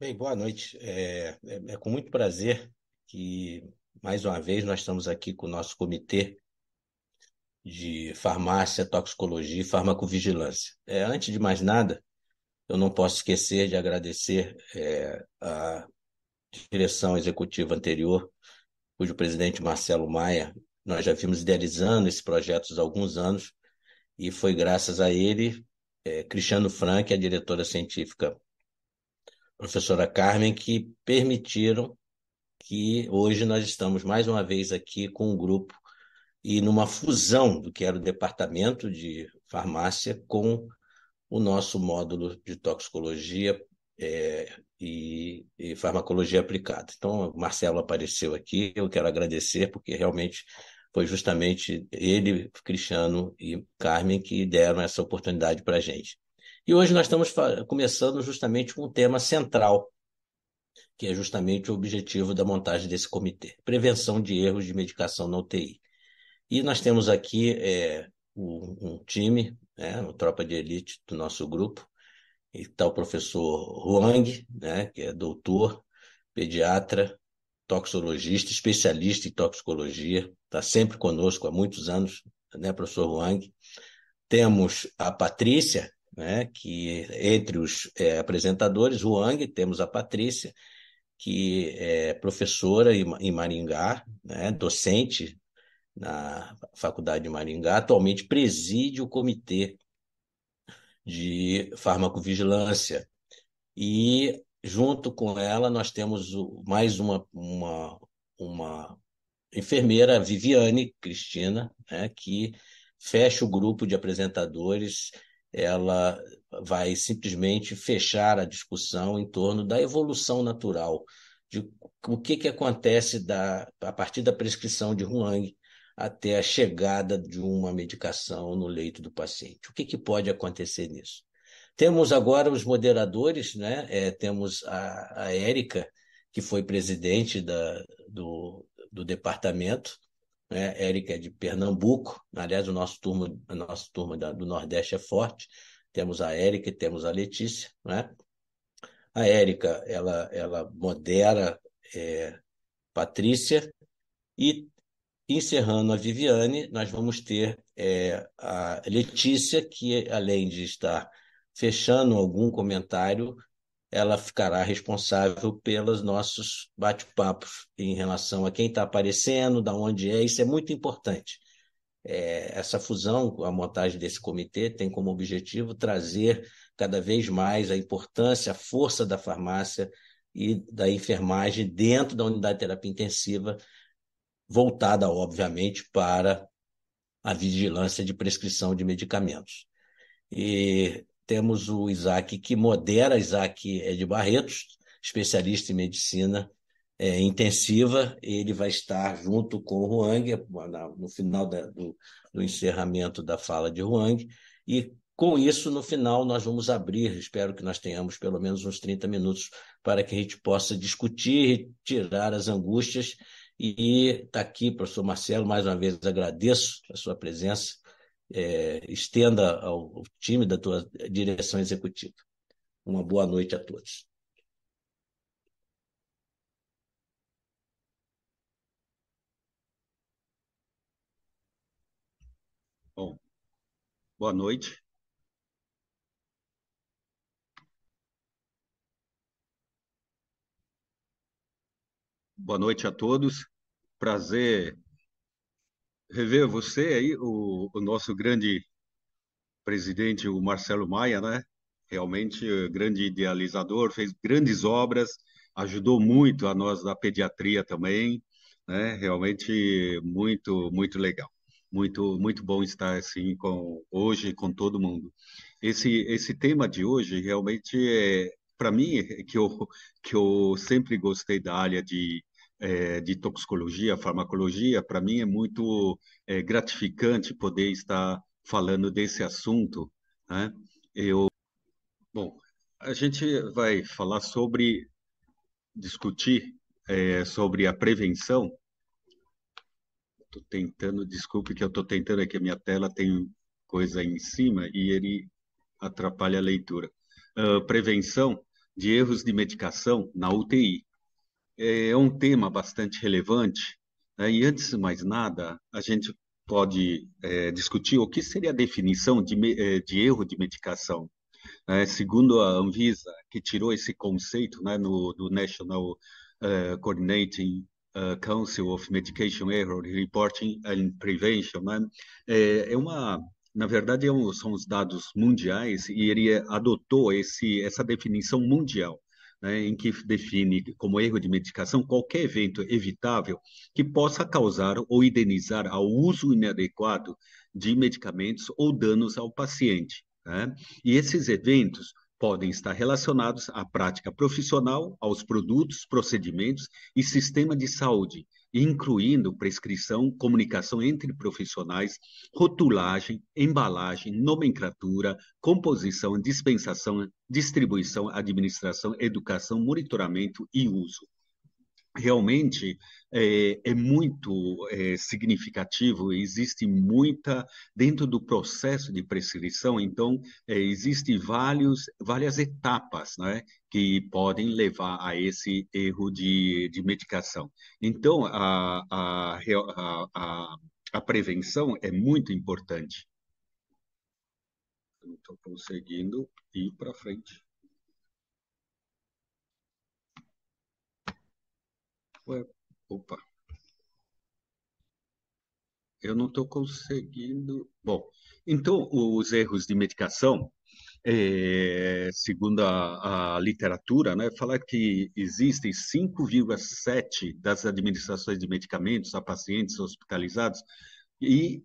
Bem, boa noite. É com muito prazer que, mais uma vez, nós estamos aqui com o nosso comitê de farmácia, toxicologia e farmacovigilância. Antes de mais nada, eu não posso esquecer de agradecer a direção executiva anterior, cujo presidente Marcelo Maia, nós já vimos idealizando esse projeto há alguns anos, e foi graças a ele, Cristiano Frank, a diretora científica, professora Carmen, que permitiram que hoje nós estamos mais uma vez aqui com um grupo e numa fusão do que era o departamento de farmácia com o nosso módulo de toxicologia e farmacologia aplicada. Então, o Marcelo apareceu aqui, eu quero agradecer, porque realmente foi justamente ele, Cristiano e Carmen que deram essa oportunidade para a gente. E hoje nós estamos começando justamente com um tema central, que é justamente o objetivo da montagem desse comitê: prevenção de erros de medicação na UTI. E nós temos aqui um time, uma tropa de elite do nosso grupo, e está o professor Huang, que é doutor, pediatra, toxicologista, especialista em toxicologia, está sempre conosco há muitos anos, né, professor Huang. Temos a Patrícia, que entre os apresentadores, Huang, temos a Patrícia, que é professora em Maringá, docente na Faculdade de Maringá, atualmente preside o Comitê de Farmacovigilância. E, junto com ela, nós temos mais uma enfermeira, a Viviane Cristina, que fecha o grupo de apresentadores. Ela vai simplesmente fechar a discussão em torno da evolução natural, de o que acontece a partir da prescrição de Huang até a chegada de uma medicação no leito do paciente. O que pode acontecer nisso? Temos agora os moderadores, né? Temos a Érica, que foi presidente do departamento, né? Érica é de Pernambuco. Aliás, a nossa turma do Nordeste é forte. Temos a Érica e temos a Letícia, né? A Érica, ela modera Patrícia, e encerrando a Viviane, nós vamos ter a Letícia, que além de estar fechando algum comentário, ela ficará responsável pelos nossos bate-papos em relação a quem está aparecendo, da onde é. Isso é muito importante. Essa fusão, a montagem desse comitê, tem como objetivo trazer cada vez mais a importância, a força da farmácia e da enfermagem dentro da unidade de terapia intensiva, voltada, obviamente, para a vigilância de prescrição de medicamentos. E temos o Isaac, que modera. Isaac é de Barretos, especialista em medicina intensiva. Ele vai estar junto com o Huang no final do encerramento da fala de Huang. E, com isso, no final, nós vamos abrir, espero que nós tenhamos pelo menos uns 30 minutos para que a gente possa discutir, tirar as angústias. E está aqui, professor Marcelo, mais uma vez agradeço a sua presença. Estenda ao time da tua direção executiva. Uma boa noite a todos. Bom, boa noite. Boa noite a todos. Prazer rever você aí, o nosso grande presidente, o Marcelo Maia, né? Realmente grande idealizador, fez grandes obras, ajudou muito a nós da pediatria também, né? Realmente muito legal. Muito bom estar assim hoje com todo mundo. Esse tema de hoje realmente para mim que eu sempre gostei da área de toxicologia, farmacologia. Para mim é muito gratificante poder estar falando desse assunto, né? Bom, a gente vai falar discutir sobre a prevenção. Estou tentando, desculpe que eu estou tentando aqui, a minha tela tem coisa em cima e ele atrapalha a leitura. Prevenção de erros de medicação na UTI. É um tema bastante relevante, né? E antes de mais nada, a gente pode discutir o que seria a definição de erro de medicação. Segundo a Anvisa, que tirou esse conceito, né, do National Coordinating Council of Medication Error Reporting and Prevention, né, na verdade, são os dados mundiais e ele adotou essa definição mundial, né, em que define como erro de medicação qualquer evento evitável que possa causar ou indenizar ao uso inadequado de medicamentos ou danos ao paciente, né? E esses eventos podem estar relacionados à prática profissional, aos produtos, procedimentos e sistema de saúde, incluindo prescrição, comunicação entre profissionais, rotulagem, embalagem, nomenclatura, composição, dispensação, distribuição, administração, educação, monitoramento e uso. Realmente é muito significativo, existe muita, dentro do processo de prescrição, então, existem várias etapas, né, que podem levar a esse erro de medicação. Então, a prevenção é muito importante. Eu não estou conseguindo ir para frente. Ué, opa. Eu não estou conseguindo. Bom, então, os erros de medicação, segundo a literatura, né, fala que existem 5,7 das administrações de medicamentos a pacientes hospitalizados, e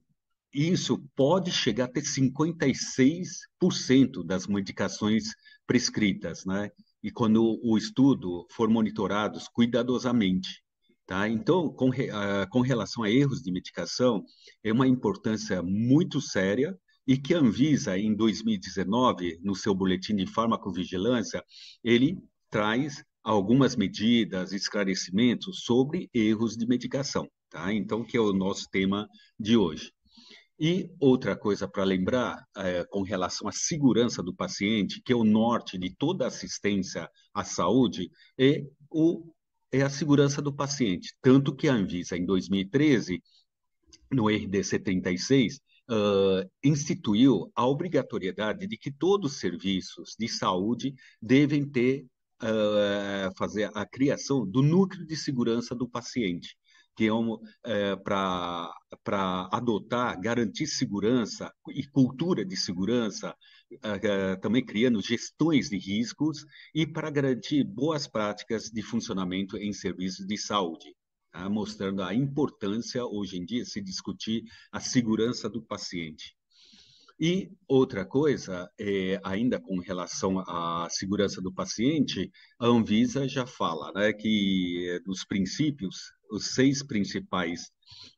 isso pode chegar até 56% das medicações prescritas, né? E quando o estudo for monitorado cuidadosamente, tá? Então, com relação a erros de medicação, é uma importância muito séria e que a Anvisa, em 2019, no seu boletim de farmacovigilância, ele traz algumas medidas, esclarecimentos sobre erros de medicação, tá? Então, que é o nosso tema de hoje. E outra coisa para lembrar, com relação à segurança do paciente, que é o norte de toda assistência à saúde, é a segurança do paciente. Tanto que a Anvisa, em 2013, no RDC 36, instituiu a obrigatoriedade de que todos os serviços de saúde devem fazer a criação do núcleo de segurança do paciente, que é para adotar, garantir segurança e cultura de segurança, também criando gestões de riscos e para garantir boas práticas de funcionamento em serviços de saúde, tá? Mostrando a importância, hoje em dia, se discutir a segurança do paciente. E outra coisa, ainda com relação à segurança do paciente, a Anvisa já fala, né, que dos princípios, os 6 principais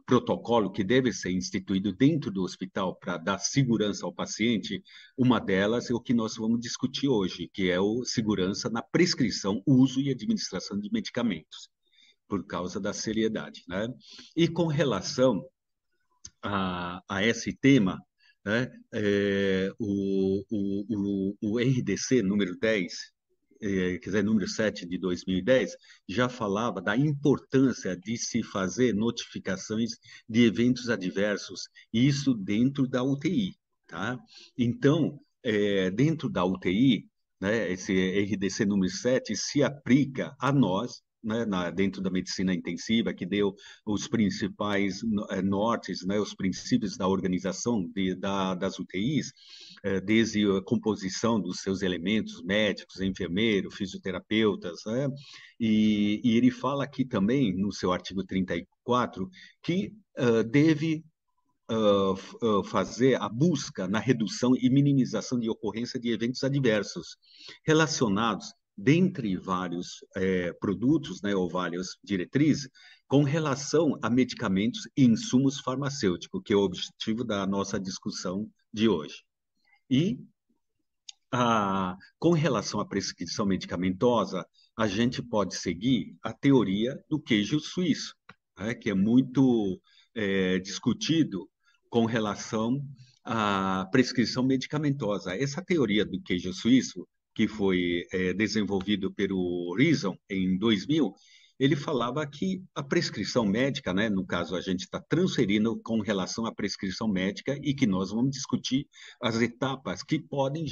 protocolos que devem ser instituídos dentro do hospital para dar segurança ao paciente, uma delas é o que nós vamos discutir hoje, que é o segurança na prescrição, uso e administração de medicamentos, por causa da seriedade, né? E com relação a esse tema, né, o RDC número 10, quer dizer, número 7 de 2010, já falava da importância de se fazer notificações de eventos adversos, isso dentro da UTI, tá? Então, dentro da UTI, né, esse RDC número 7 se aplica a nós, né, dentro da medicina intensiva, que deu os principais nortes, né, os princípios da organização das UTIs, desde a composição dos seus elementos médicos, enfermeiros, fisioterapeutas, né? E ele fala aqui também, no seu artigo 34, que deve fazer a busca na redução e minimização de ocorrência de eventos adversos relacionados, dentre vários produtos, né, ou várias diretrizes, com relação a medicamentos e insumos farmacêuticos, que é o objetivo da nossa discussão de hoje. E com relação à prescrição medicamentosa, a gente pode seguir a teoria do queijo suíço, né, que é muito discutido com relação à prescrição medicamentosa. Essa teoria do queijo suíço, que foi desenvolvido pelo Reason em 2000, ele falava que a prescrição médica, né, no caso a gente está transferindo com relação à prescrição médica e que nós vamos discutir as etapas que podem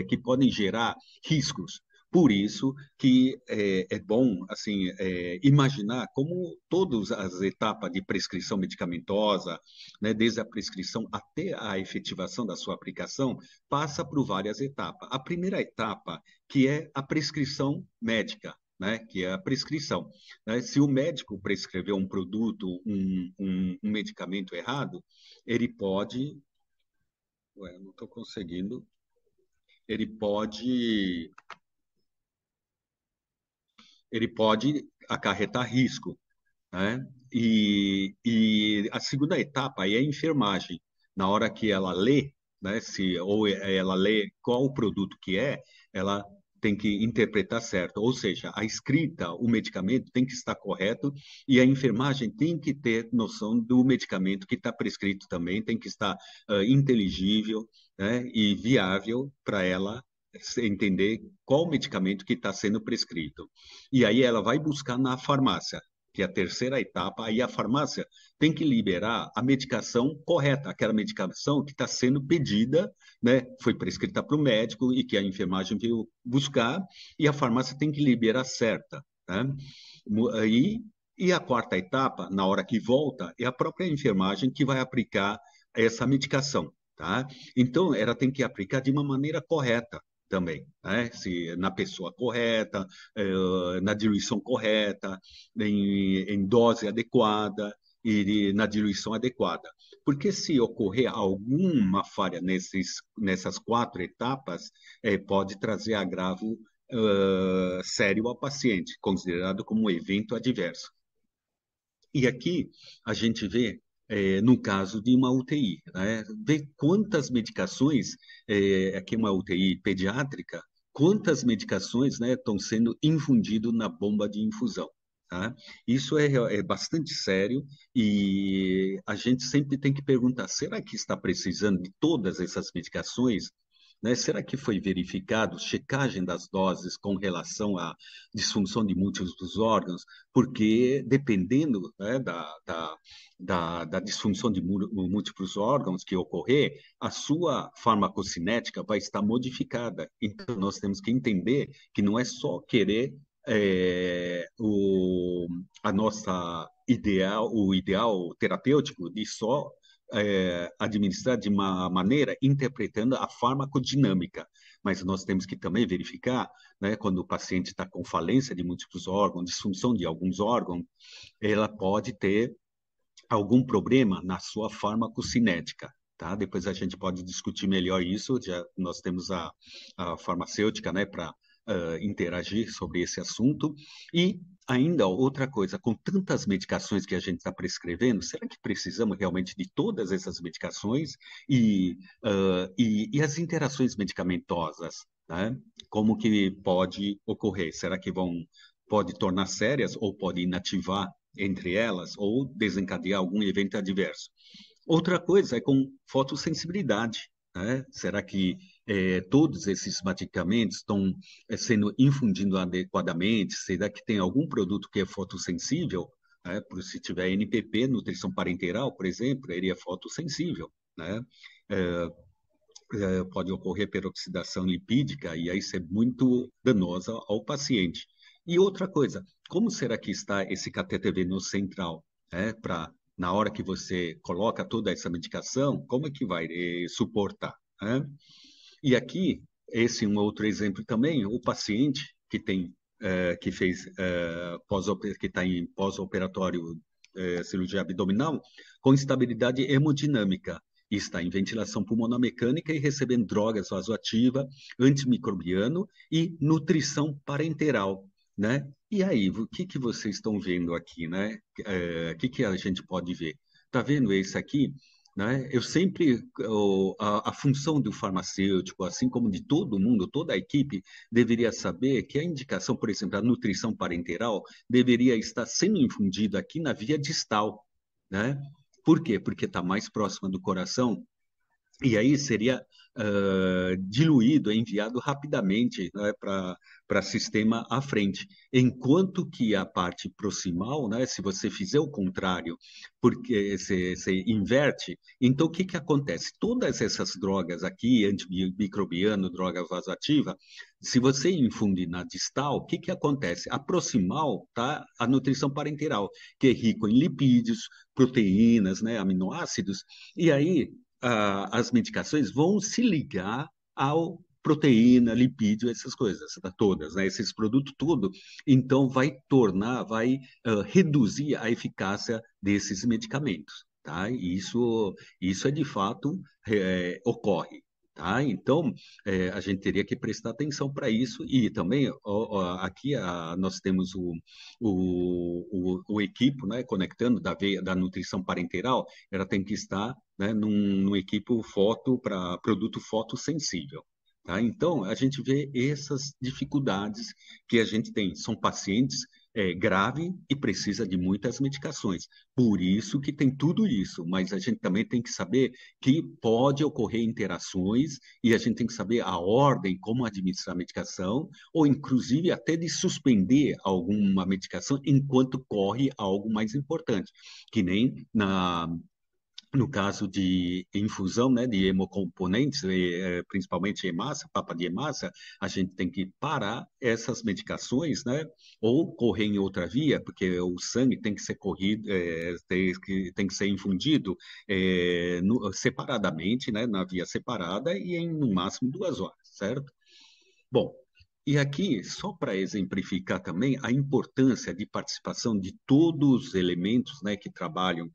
que podem gerar riscos. Por isso que é bom assim imaginar como todas as etapas de prescrição medicamentosa, né, desde a prescrição até a efetivação da sua aplicação, passa por várias etapas. A primeira etapa, que é a prescrição médica, né, que é a prescrição. Né? Se o médico prescrever um produto, um medicamento errado, ele pode. Ué, eu não estou conseguindo. Ele pode. Ele pode acarretar risco. Né? E a segunda etapa aí é a enfermagem. Na hora que ela lê, né, ou ela lê qual o produto que é, ela tem que interpretar certo. Ou seja, a escrita, o medicamento tem que estar correto e a enfermagem tem que ter noção do medicamento que está prescrito também, tem que estar inteligível, né, e viável para ela entender qual medicamento que está sendo prescrito. E aí ela vai buscar na farmácia, que é a terceira etapa, aí a farmácia tem que liberar a medicação correta, aquela medicação que está sendo pedida, né, foi prescrita para o médico e que a enfermagem veio buscar, e a farmácia tem que liberar certa. Né? E a quarta etapa, na hora que volta, é a própria enfermagem que vai aplicar essa medicação. Tá? Então, ela tem que aplicar de uma maneira correta também, né? Se na pessoa correta, na diluição correta, em dose adequada e na diluição adequada. Porque se ocorrer alguma falha nessas quatro etapas, pode trazer agravo sério ao paciente, considerado como um evento adverso. E aqui a gente vê, no caso de uma UTI, né, vê quantas medicações, aqui uma UTI pediátrica, quantas medicações, né, estão sendo infundidas na bomba de infusão. Tá? Isso é bastante sério e a gente sempre tem que perguntar: será que está precisando de todas essas medicações? Né? Será que foi verificado checagem das doses com relação à disfunção de múltiplos órgãos? Porque dependendo, né, da disfunção de múltiplos órgãos que ocorrer, a sua farmacocinética vai estar modificada. Então, nós temos que entender que não é só querer a nossa o ideal terapêutico de só administrar de uma maneira interpretando a farmacodinâmica, mas nós temos que também verificar, né, quando o paciente está com falência de múltiplos órgãos, disfunção de alguns órgãos, ela pode ter algum problema na sua farmacocinética. Tá? Depois a gente pode discutir melhor isso. Já nós temos a farmacêutica, né, para interagir sobre esse assunto. E ainda outra coisa, com tantas medicações que a gente está prescrevendo, será que precisamos realmente de todas essas medicações e as interações medicamentosas, né? Como que pode ocorrer? Será que pode tornar sérias ou pode inativar entre elas ou desencadear algum evento adverso? Outra coisa é com fotossensibilidade. Né? Será que todos esses medicamentos estão sendo infundidos adequadamente? Será que tem algum produto que é fotossensível? Né? Se tiver NPP, nutrição parenteral, por exemplo, ele é fotossensível. Né? É, pode ocorrer peroxidação lipídica e aí ser muito danosa ao paciente. E outra coisa, como será que está esse cateter venoso central? Para na hora que você coloca toda essa medicação, como é que vai suportar? Né? E aqui, esse é um outro exemplo também, o paciente que tem que fez que está em pós-operatório cirurgia abdominal com instabilidade hemodinâmica e está em ventilação pulmonar mecânica e recebendo drogas vasoativas, antimicrobiano e nutrição parenteral, né? E aí, o que que vocês estão vendo aqui, né? O que a gente pode ver? Tá vendo esse aqui? Né? Eu sempre, a função do farmacêutico, assim como de todo mundo, toda a equipe, deveria saber que a indicação, por exemplo, a nutrição parenteral, deveria estar sendo infundida aqui na via distal, né? Por quê? Porque está mais próxima do coração e aí seria diluído, é enviado rapidamente, né, para sistema à frente. Enquanto que a parte proximal, né, se você fizer o contrário, porque você inverte, então o que que acontece? Todas essas drogas aqui, antimicrobiano, droga vasoativa, se você infunde na distal, o que que acontece? A proximal, tá? A nutrição parenteral, que é rico em lipídios, proteínas, né, aminoácidos, e aí as medicações vão se ligar ao proteína, lipídio, essas coisas, tá, todas, né? Esses produtos tudo, então vai tornar, vai reduzir a eficácia desses medicamentos, tá? E isso é de fato ocorre. Tá? Então, a gente teria que prestar atenção para isso e também aqui nós temos o equipo, né, conectando da nutrição parenteral, ela tem que estar, né, num equipo foto para produto fotossensível. Tá? Então, a gente vê essas dificuldades que a gente tem. São pacientes grave e precisa de muitas medicações. Por isso que tem tudo isso, mas a gente também tem que saber que pode ocorrer interações e a gente tem que saber a ordem, como administrar a medicação, ou inclusive até de suspender alguma medicação enquanto corre algo mais importante, que nem no caso de infusão, né, de hemocomponentes, principalmente hemácia, papa de hemácia, a gente tem que parar essas medicações, né, ou correr em outra via, porque o sangue tem que ser corrido, tem que ser infundido separadamente, né, na via separada e em no máximo 2 horas, certo? Bom, e aqui, só para exemplificar também a importância de participação de todos os elementos, né, que trabalham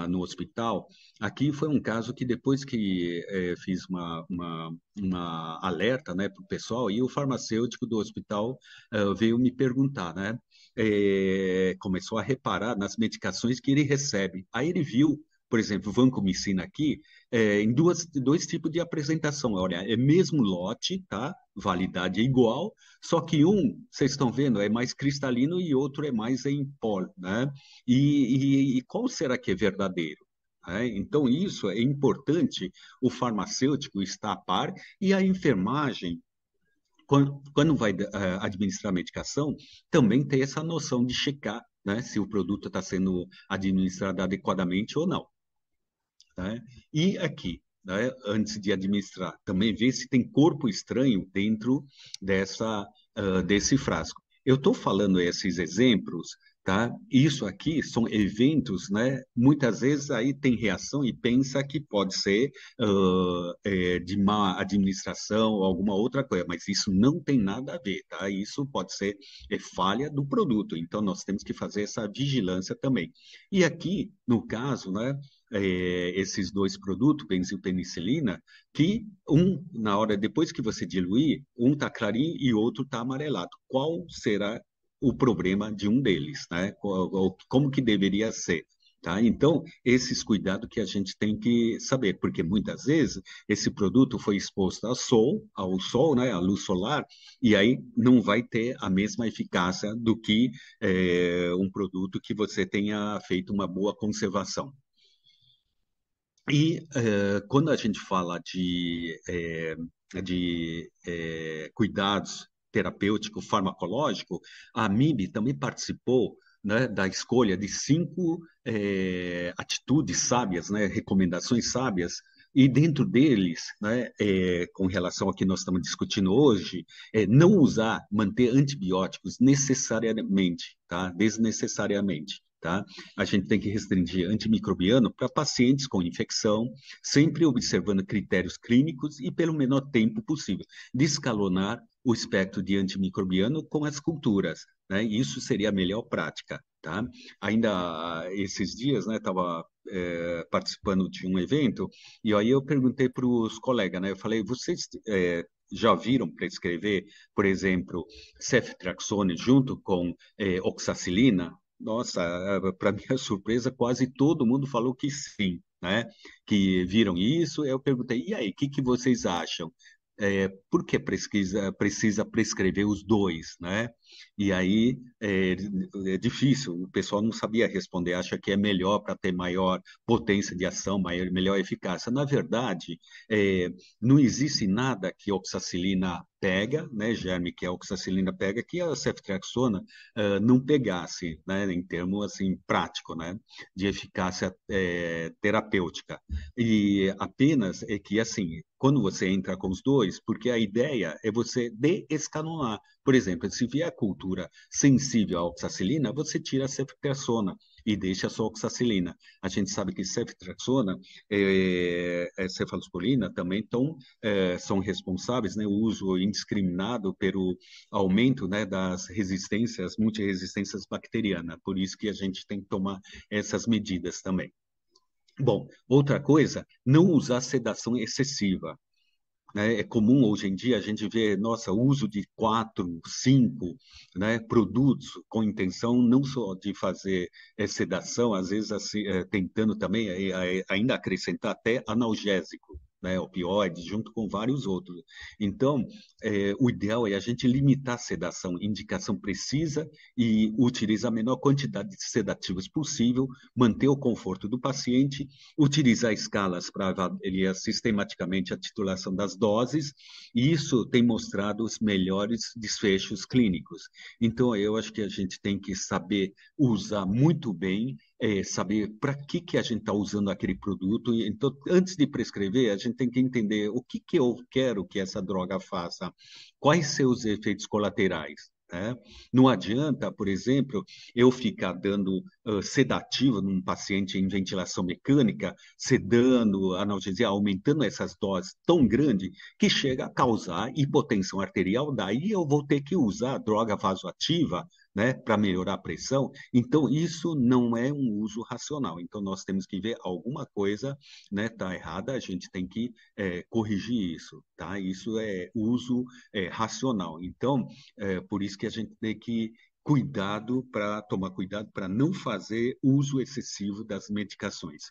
no hospital, aqui foi um caso que depois que fiz uma alerta, né, para o pessoal, e o farmacêutico do hospital veio me perguntar, né, começou a reparar nas medicações que ele recebe. Aí ele viu, por exemplo, vancomicina aqui, em dois tipos de apresentação. Olha, é mesmo lote, tá? Validade é igual, só que um, vocês estão vendo, é mais cristalino e outro é mais em pó, né? E qual será que é verdadeiro? Então, isso é importante o farmacêutico estar a par e a enfermagem, quando vai administrar a medicação, também ter essa noção de checar, né, se o produto está sendo administrado adequadamente ou não. Né? E aqui, né, antes de administrar, também ver se tem corpo estranho dentro desse frasco. Eu estou falando esses exemplos, tá? Isso aqui são eventos, né? Muitas vezes aí tem reação e pensa que pode ser de má administração ou alguma outra coisa, mas isso não tem nada a ver, tá? Isso pode ser falha do produto, então nós temos que fazer essa vigilância também. E aqui, no caso, né? Esses dois produtos, benzilpenicilina, que na hora depois que você diluir, um está clarinho e outro está amarelado. Qual será o problema de um deles, né? Como que deveria ser? Tá? Então, esses cuidados que a gente tem que saber, porque muitas vezes esse produto foi exposto ao sol, né, à luz solar, e aí não vai ter a mesma eficácia do que um produto que você tenha feito uma boa conservação. E quando a gente fala de cuidados terapêutico farmacológico, a MIB também participou, né, da escolha de 5 atitudes sábias, né, recomendações sábias, e dentro deles, né, com relação ao que nós estamos discutindo hoje, não usar, manter antibióticos necessariamente, tá? Desnecessariamente. Tá? A gente tem que restringir antimicrobiano para pacientes com infecção, sempre observando critérios clínicos e pelo menor tempo possível. Descalonar o espectro de antimicrobiano com as culturas, né? Isso seria a melhor prática, tá? Ainda esses dias, né, estava participando de um evento e aí eu perguntei para os colegas, né? Eu falei, vocês já viram prescrever, por exemplo, ceftriaxone junto com oxacilina? Nossa, para minha surpresa, quase todo mundo falou que sim, né? Que viram isso. Eu perguntei, e aí, o que que vocês acham? por que precisa prescrever os dois, né? E aí é difícil, o pessoal não sabia responder, acha que é melhor para ter maior potência de ação, melhor eficácia. Na verdade, não existe nada que a oxacilina pega, né, germe que a oxacilina pega, que a ceftriaxona não pegasse, né, em termos assim prático, né, de eficácia terapêutica. E apenas é que assim, quando você entra com os dois, porque a ideia é você descanonar. Por exemplo, se vier a cultura sensível à oxacilina, você tira a ceftriaxona e deixa só a oxacilina. A gente sabe que ceftriaxona cefalosporina também são responsáveis, né, o uso indiscriminado pelo aumento, né, das resistências, multiresistências bacterianas. Por isso que a gente tem que tomar essas medidas também. Bom, outra coisa, não usar sedação excessiva, né? É comum hoje em dia a gente ver, nossa, o uso de 4, 5, né, produtos com intenção não só de fazer sedação, às vezes assim, tentando também ainda acrescentar até analgésico, né, opioides, junto com vários outros. Então, o ideal é a gente limitar a sedação, indicação precisa e utilizar a menor quantidade de sedativos possível, manter o conforto do paciente, utilizar escalas para avaliar sistematicamente a titulação das doses, e isso tem mostrado os melhores desfechos clínicos. Então, eu acho que a gente tem que saber usar muito bem, saber para que a gente está usando aquele produto. Então, antes de prescrever, a gente tem que entender o que eu quero que essa droga faça, quais seus efeitos colaterais. Né? Não adianta, por exemplo, eu ficar dando sedativo num paciente em ventilação mecânica, sedando, analgesia, aumentando essas doses tão grandes que chega a causar hipotensão arterial. Daí eu vou ter que usar droga vasoativa, né, para melhorar a pressão. Então, isso não é um uso racional. Então, nós temos que ver alguma coisa, né, tá errada, a gente tem que corrigir isso, tá? Isso é uso racional. Então, por isso que a gente tem que tomar cuidado para não fazer uso excessivo das medicações.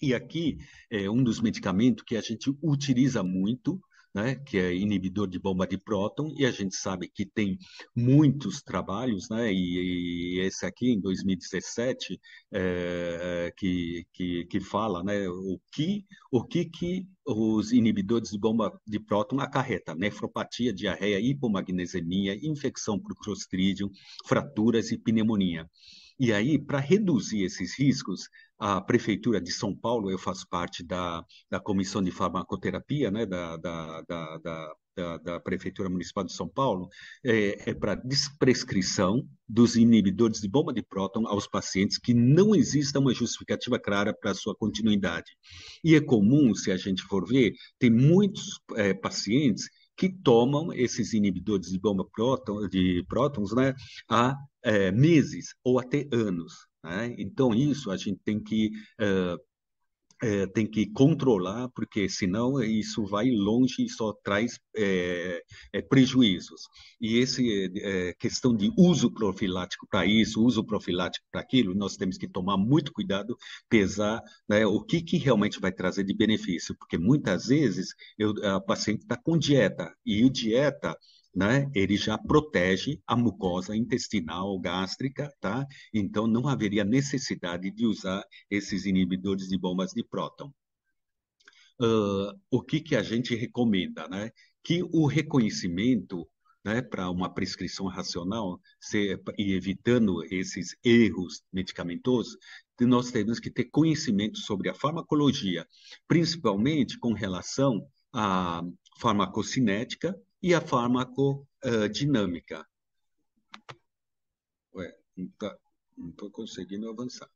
E aqui é um dos medicamentos que a gente utiliza muito, né, que é inibidor de bomba de próton, e a gente sabe que tem muitos trabalhos, né, e esse aqui, em 2017, que fala, né, que os inibidores de bomba de próton acarreta, nefropatia, diarreia, hipomagnesemia, infecção por Clostridium, fraturas e pneumonia. E aí, para reduzir esses riscos, a Prefeitura de São Paulo, eu faço parte da Comissão de Farmacoterapia, né, da Prefeitura Municipal de São Paulo, para desprescrição dos inibidores de bomba de próton aos pacientes que não exista uma justificativa clara para a sua continuidade. E é comum, se a gente for ver, tem muitos pacientes que tomam esses inibidores de bomba de prótons, né, há meses ou até anos. Né? Então, isso a gente tem que controlar, porque senão isso vai longe e só traz prejuízos. E essa questão de uso profilático para isso, uso profilático para aquilo, nós temos que tomar muito cuidado, pesar, né, o que realmente vai trazer de benefício, porque muitas vezes a paciente está com dieta, e dieta, né, ele já protege a mucosa intestinal, gástrica, tá? Então não haveria necessidade de usar esses inibidores de bombas de próton. O que a gente recomenda, né? Que o reconhecimento, né, para uma prescrição racional e evitando esses erros medicamentosos, nós temos que ter conhecimento sobre a farmacologia, principalmente com relação à farmacocinética e à farmacodinâmica. Ué, não estou conseguindo avançar.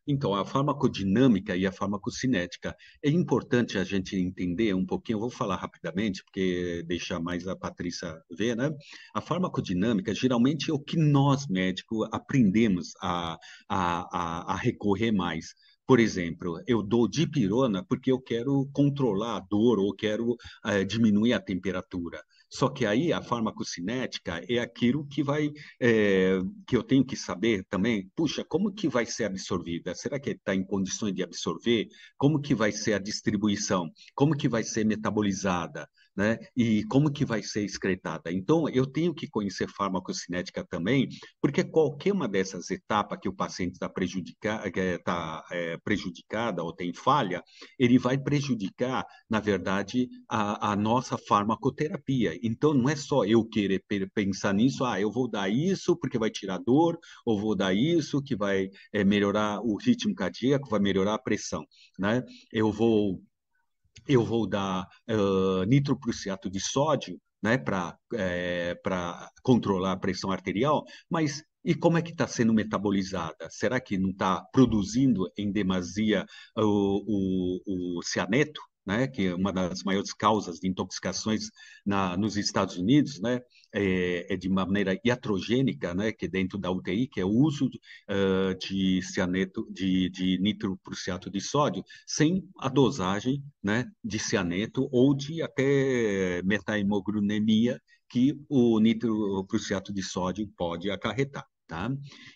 Então, a farmacodinâmica e a farmacocinética. É importante a gente entender um pouquinho, eu vou falar rapidamente, porque deixar mais a Patrícia ver, né? A farmacodinâmica, geralmente, é o que nós, médicos, aprendemos a recorrer mais. Por exemplo, eu dou dipirona porque eu quero controlar a dor ou quero diminuir a temperatura. Só que aí a farmacocinética é aquilo que eu tenho que saber também, puxa, como que vai ser absorvida? Será que está em condições de absorver? Como que vai ser a distribuição? Como que vai ser metabolizada? Né? E como que vai ser excretada? Então, eu tenho que conhecer farmacocinética também, porque qualquer uma dessas etapas que o paciente está prejudicada ou tem falha, ele vai prejudicar, na verdade, a nossa farmacoterapia. Então, não é só eu querer pensar nisso, eu vou dar isso porque vai tirar dor, ou vou dar isso que vai melhorar o ritmo cardíaco, vai melhorar a pressão, né? Eu vou eu vou dar nitroprusiato de sódio, né, para controlar a pressão arterial, mas e como é que está sendo metabolizada? Será que não está produzindo em demasia o cianeto? Né, que é uma das maiores causas de intoxicações nos Estados Unidos, né, é de maneira iatrogênica, né, que é dentro da UTI, que é o uso de cianeto, de nitroprusiato de sódio, sem a dosagem, né, de cianeto ou de até metaimoglutamia que o nitroprusiato de sódio pode acarretar, tá?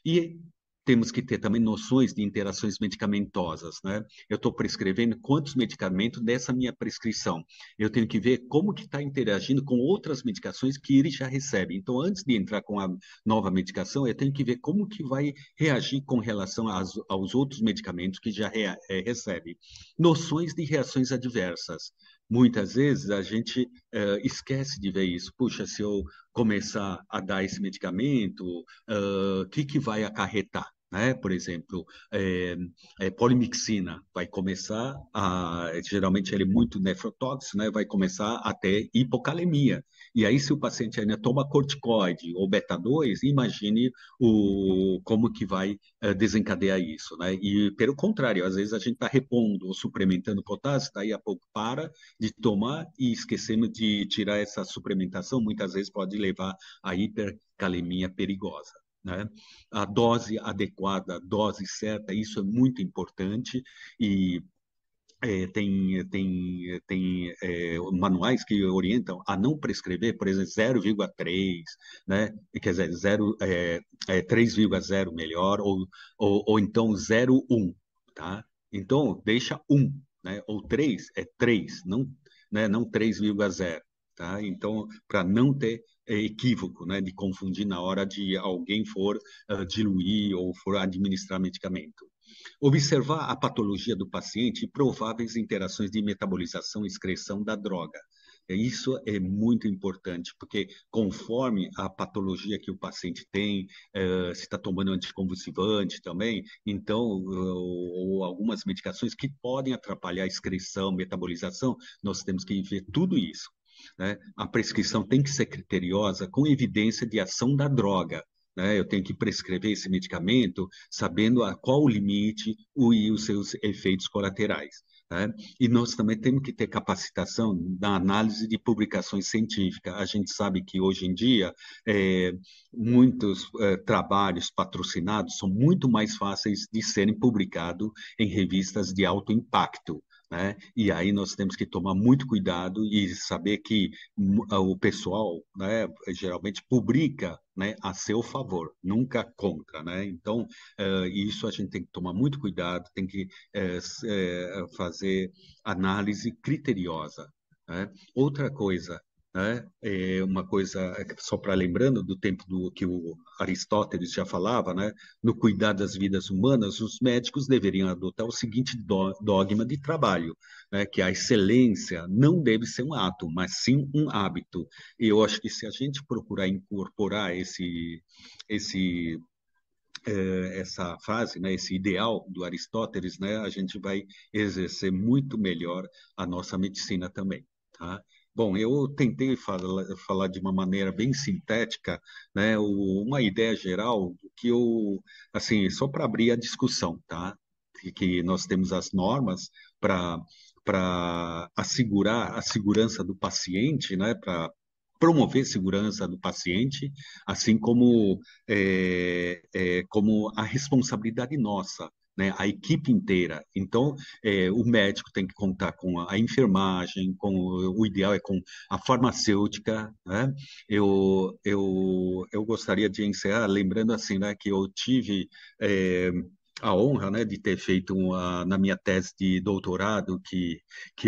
E temos que ter também noções de interações medicamentosas, né? Eu estou prescrevendo quantos medicamentos dessa minha prescrição. Eu tenho que ver como que está interagindo com outras medicações que ele já recebe. Então, antes de entrar com a nova medicação, eu tenho que ver como que vai reagir com relação aos outros medicamentos que já recebe. Noções de reações adversas. Muitas vezes a gente esquece de ver isso. Puxa, se eu começar a dar esse medicamento, o que vai acarretar? Né? Por exemplo, polimixina vai começar geralmente ele é muito nefrotóxico, né? Vai começar a ter hipocalemia. E aí, se o paciente ainda toma corticoide ou beta-2, imagine como que vai desencadear isso, né? E, pelo contrário, às vezes a gente está repondo ou suplementando potássio, daí a pouco para de tomar e esquecemos de tirar essa suplementação, muitas vezes pode levar a hipercalemia perigosa. Né? A dose adequada, a dose certa, isso é muito importante e tem manuais que orientam a não prescrever, por exemplo, 0,3, né? Quer dizer, 3,0 melhor, ou então 0,1, tá? Então, deixa 1, né? Ou 3 é 3, não, né? Não 3,0, tá? Então, para não ter equívoco, né? De confundir na hora de alguém for diluir ou for administrar medicamento. Observar a patologia do paciente e prováveis interações de metabolização e excreção da droga. Isso é muito importante, porque conforme a patologia que o paciente tem, se está tomando anticonvulsivante também, então, ou algumas medicações que podem atrapalhar a excreção, metabolização, nós temos que ver tudo isso. Né? A prescrição tem que ser criteriosa com evidência de ação da droga, né? Eu tenho que prescrever esse medicamento sabendo qual o limite e os seus efeitos colaterais. Né? E nós também temos que ter capacitação na análise de publicações científicas. A gente sabe que hoje em dia muitos trabalhos patrocinados são muito mais fáceis de serem publicados em revistas de alto impacto. Né? E aí nós temos que tomar muito cuidado e saber que o pessoal, né, geralmente publica, né, a seu favor, nunca contra, né? Então, isso a gente tem que tomar muito cuidado, tem que fazer análise criteriosa, né? Outra coisa, né, uma coisa, só para lembrando do tempo que o Aristóteles já falava, né, no cuidar das vidas humanas, os médicos deveriam adotar o seguinte dogma de trabalho, né, que a excelência não deve ser um ato, mas sim um hábito. E eu acho que se a gente procurar incorporar essa frase, né, esse ideal do Aristóteles, né, a gente vai exercer muito melhor a nossa medicina também, tá? Bom, eu tentei falar de uma maneira bem sintética, né, uma ideia geral que assim, só para abrir a discussão, tá? Que nós temos as normas para assegurar a segurança do paciente, né, para promover segurança do paciente, assim como a responsabilidade nossa, né? A equipe inteira. Então, o médico tem que contar com a enfermagem, com o ideal é com a farmacêutica, né? Eu gostaria de encerrar lembrando assim, né, que eu tive a honra, né, de ter feito na minha tese de doutorado que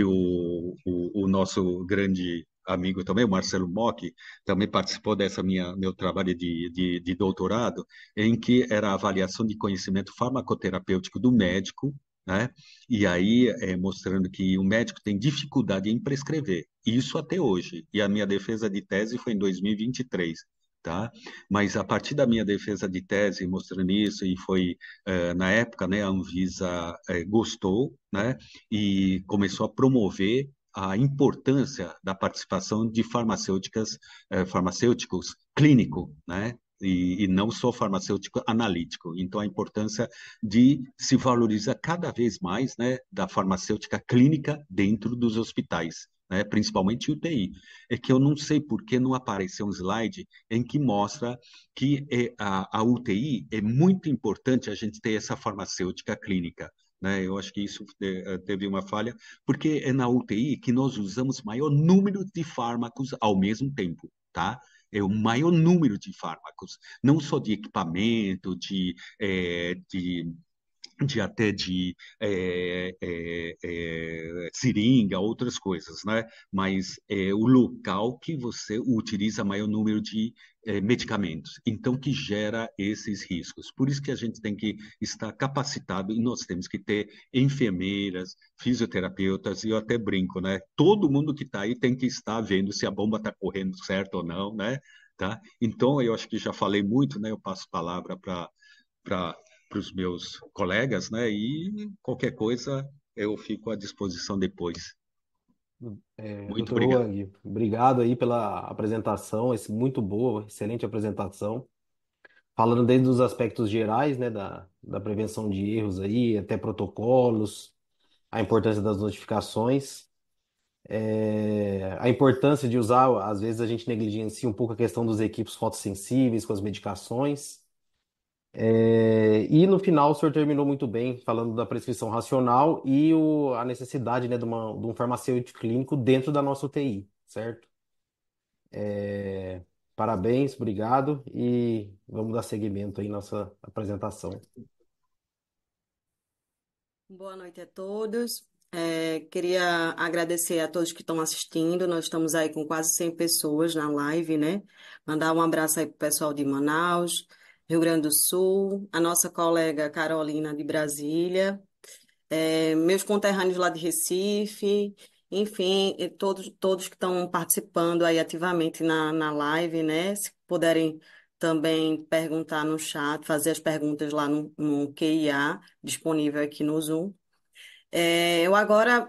o nosso grande amigo também, o Marcelo Mock, também participou dessa meu trabalho de doutorado, em que era a avaliação de conhecimento farmacoterapêutico do médico, né? E aí mostrando que o médico tem dificuldade em prescrever, isso até hoje. E a minha defesa de tese foi em 2023. Tá? Mas a partir da minha defesa de tese mostrando isso, e foi na época, né, a Anvisa gostou, né, e começou a promover a importância da participação de farmacêuticos clínico, né, e não só farmacêutico analítico. Então, a importância de se valorizar cada vez mais, né, da farmacêutica clínica dentro dos hospitais, né, principalmente UTI. É que eu não sei por que não apareceu um slide em que mostra que a UTI é muito importante a gente ter essa farmacêutica clínica. Né? Eu acho que isso teve uma falha, porque é na UTI que nós usamos maior número de fármacos ao mesmo tempo, tá? É o maior número de fármacos, não só de equipamento, de até de seringa, outras coisas, né? Mas é o local que você utiliza maior número de medicamentos, então que gera esses riscos. Por isso que a gente tem que estar capacitado e nós temos que ter enfermeiras, fisioterapeutas, e eu até brinco, né? Todo mundo que está aí tem que estar vendo se a bomba está correndo certo ou não, né? Tá? Então, eu acho que já falei muito, né? Eu passo a palavra para os meus colegas, né? E qualquer coisa eu fico à disposição depois. Muito Dr. obrigado. Huang, obrigado aí pela apresentação, muito boa, excelente apresentação. Falando desde os aspectos gerais, né, da prevenção de erros aí, até protocolos, a importância das notificações, a importância de usar, às vezes a gente negligencia um pouco a questão dos equipos fotossensíveis com as medicações. E no final o senhor terminou muito bem falando da prescrição racional e a necessidade, né, de um farmacêutico clínico dentro da nossa UTI, certo? É, Parabéns, obrigado e vamos dar seguimento aí à nossa apresentação. Boa noite a todos. Queria agradecer a todos que estão assistindo. Nós estamos aí com quase 100 pessoas na live, né? Mandar um abraço aí para o pessoal de Manaus, Rio Grande do Sul, a nossa colega Carolina de Brasília, meus conterrâneos lá de Recife, enfim, e todos que estão participando aí ativamente na live, né? Se puderem também perguntar no chat, fazer as perguntas lá no QIA, disponível aqui no Zoom. Eu agora,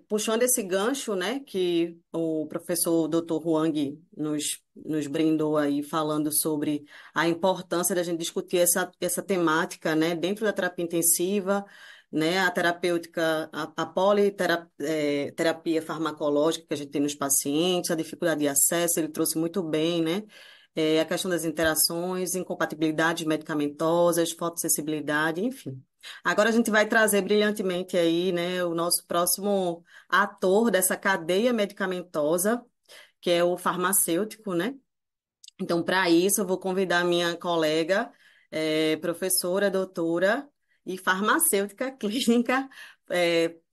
puxando esse gancho, né, que o professor Dr. Huang nos brindou aí, falando sobre a importância da gente discutir essa temática, né, dentro da terapia intensiva, né, a terapêutica, a politerapia farmacológica que a gente tem nos pacientes, a dificuldade de acesso, ele trouxe muito bem, né, a questão das interações, incompatibilidades medicamentosas, fotossensibilidade, enfim. Agora a gente vai trazer brilhantemente aí, né, o nosso próximo ator dessa cadeia medicamentosa, que é o farmacêutico, né? Então, para isso, eu vou convidar a minha colega, professora, doutora e farmacêutica clínica,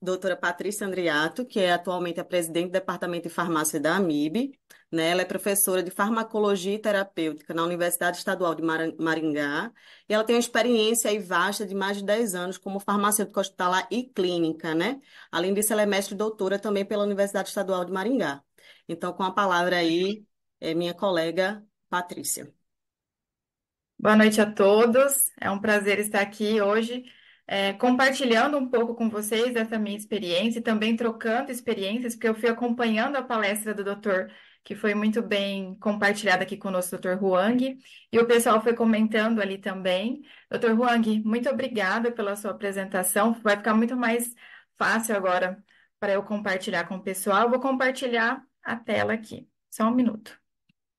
doutora Patrícia Andriato, que é atualmente a presidente do Departamento de Farmácia da AMIB, né? Ela é professora de farmacologia e terapêutica na Universidade Estadual de Maringá, e ela tem uma experiência aí vasta de mais de 10 anos como farmacêutica hospitalar e clínica, né? Além disso, ela é mestre e doutora também pela Universidade Estadual de Maringá. Então, com a palavra aí, minha colega Patrícia. Boa noite a todos. É um prazer estar aqui hoje, compartilhando um pouco com vocês dessa minha experiência e também trocando experiências, porque eu fui acompanhando a palestra do doutor, que foi muito bem compartilhada aqui conosco, doutor Huang, e o pessoal foi comentando ali também. Doutor Huang, muito obrigada pela sua apresentação. Vai ficar muito mais fácil agora para eu compartilhar com o pessoal. Eu vou compartilhar a tela aqui. Só um minuto.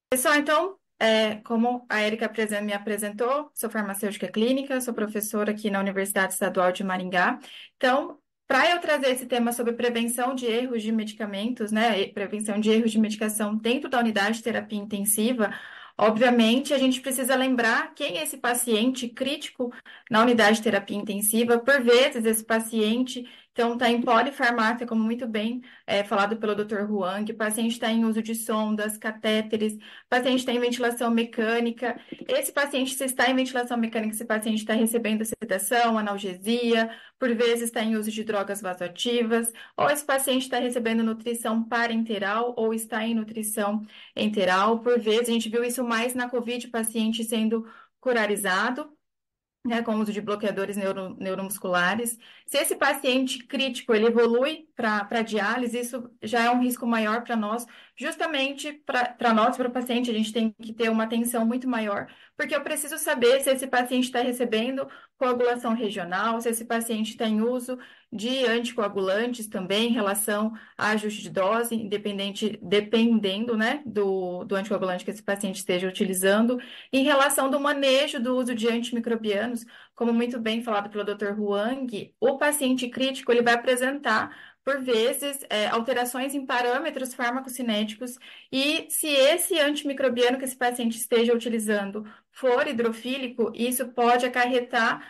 Pessoal, então. como a Érica me apresentou, sou farmacêutica clínica, sou professora aqui na Universidade Estadual de Maringá. Então, para eu trazer esse tema sobre prevenção de erros de medicamentos, né, e prevenção de erros de medicação dentro da unidade de terapia intensiva, obviamente a gente precisa lembrar quem é esse paciente crítico na unidade de terapia intensiva. Por vezes, esse paciente então, está em polifarmácia, como muito bem falado pelo Dr. Huang, o paciente está em uso de sondas, catéteres, o paciente está em ventilação mecânica. Esse paciente, se está em ventilação mecânica, esse paciente está recebendo sedação, analgesia, por vezes está em uso de drogas vasoativas, ou esse paciente está recebendo nutrição parenteral ou está em nutrição enteral. Por vezes, a gente viu isso mais na COVID, paciente sendo curarizado, né, com o uso de bloqueadores neuromusculares. Se esse paciente crítico ele evolui para diálise, isso já é um risco maior para nós, justamente para nós, para o paciente, a gente tem que ter uma atenção muito maior, porque eu preciso saber se esse paciente está recebendo coagulação regional, se esse paciente está em uso de anticoagulantes também em relação a ajuste de dose, dependendo, né, do anticoagulante que esse paciente esteja utilizando, em relação do manejo do uso de antimicrobianos, como muito bem falado pelo Dr. Huang, o paciente crítico ele vai apresentar, por vezes, alterações em parâmetros farmacocinéticos, e se esse antimicrobiano que esse paciente esteja utilizando for hidrofílico, isso pode acarretar,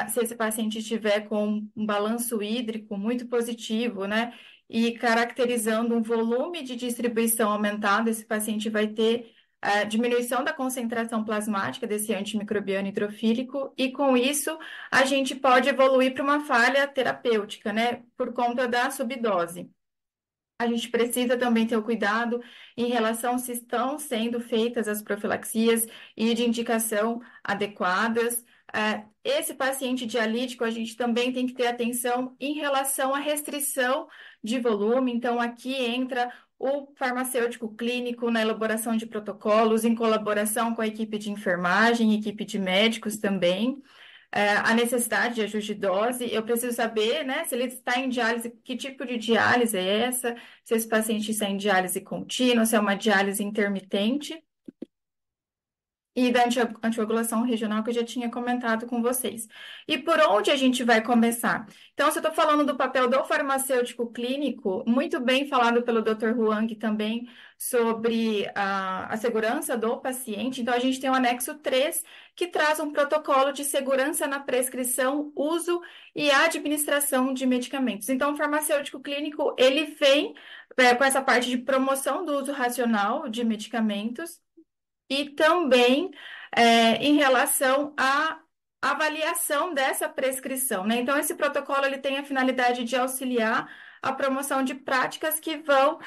se esse paciente estiver com um balanço hídrico muito positivo, né, e caracterizando um volume de distribuição aumentado, esse paciente vai ter a diminuição da concentração plasmática desse antimicrobiano hidrofílico, e com isso a gente pode evoluir para uma falha terapêutica, né, por conta da subdose. A gente precisa também ter o cuidado em relação se estão sendo feitas as profilaxias e de indicação adequadas. Esse paciente dialítico, a gente também tem que ter atenção em relação à restrição de volume. Então, aqui entra o farmacêutico clínico na elaboração de protocolos, em colaboração com a equipe de enfermagem, equipe de médicos também. A necessidade de ajuste de dose, eu preciso saber, né, se ele está em diálise, que tipo de diálise é essa, se esse paciente está em diálise contínua, se é uma diálise intermitente, e da anticoagulação regional que eu já tinha comentado com vocês. E por onde a gente vai começar? Então, se eu estou falando do papel do farmacêutico clínico, muito bem falado pelo Dr. Huang também sobre a segurança do paciente. Então, a gente tem o anexo 3, que traz um protocolo de segurança na prescrição, uso e administração de medicamentos. Então, o farmacêutico clínico, ele vem com essa parte de promoção do uso racional de medicamentos, e também em relação à avaliação dessa prescrição, né? Então, esse protocolo ele tem a finalidade de auxiliar a promoção de práticas que vão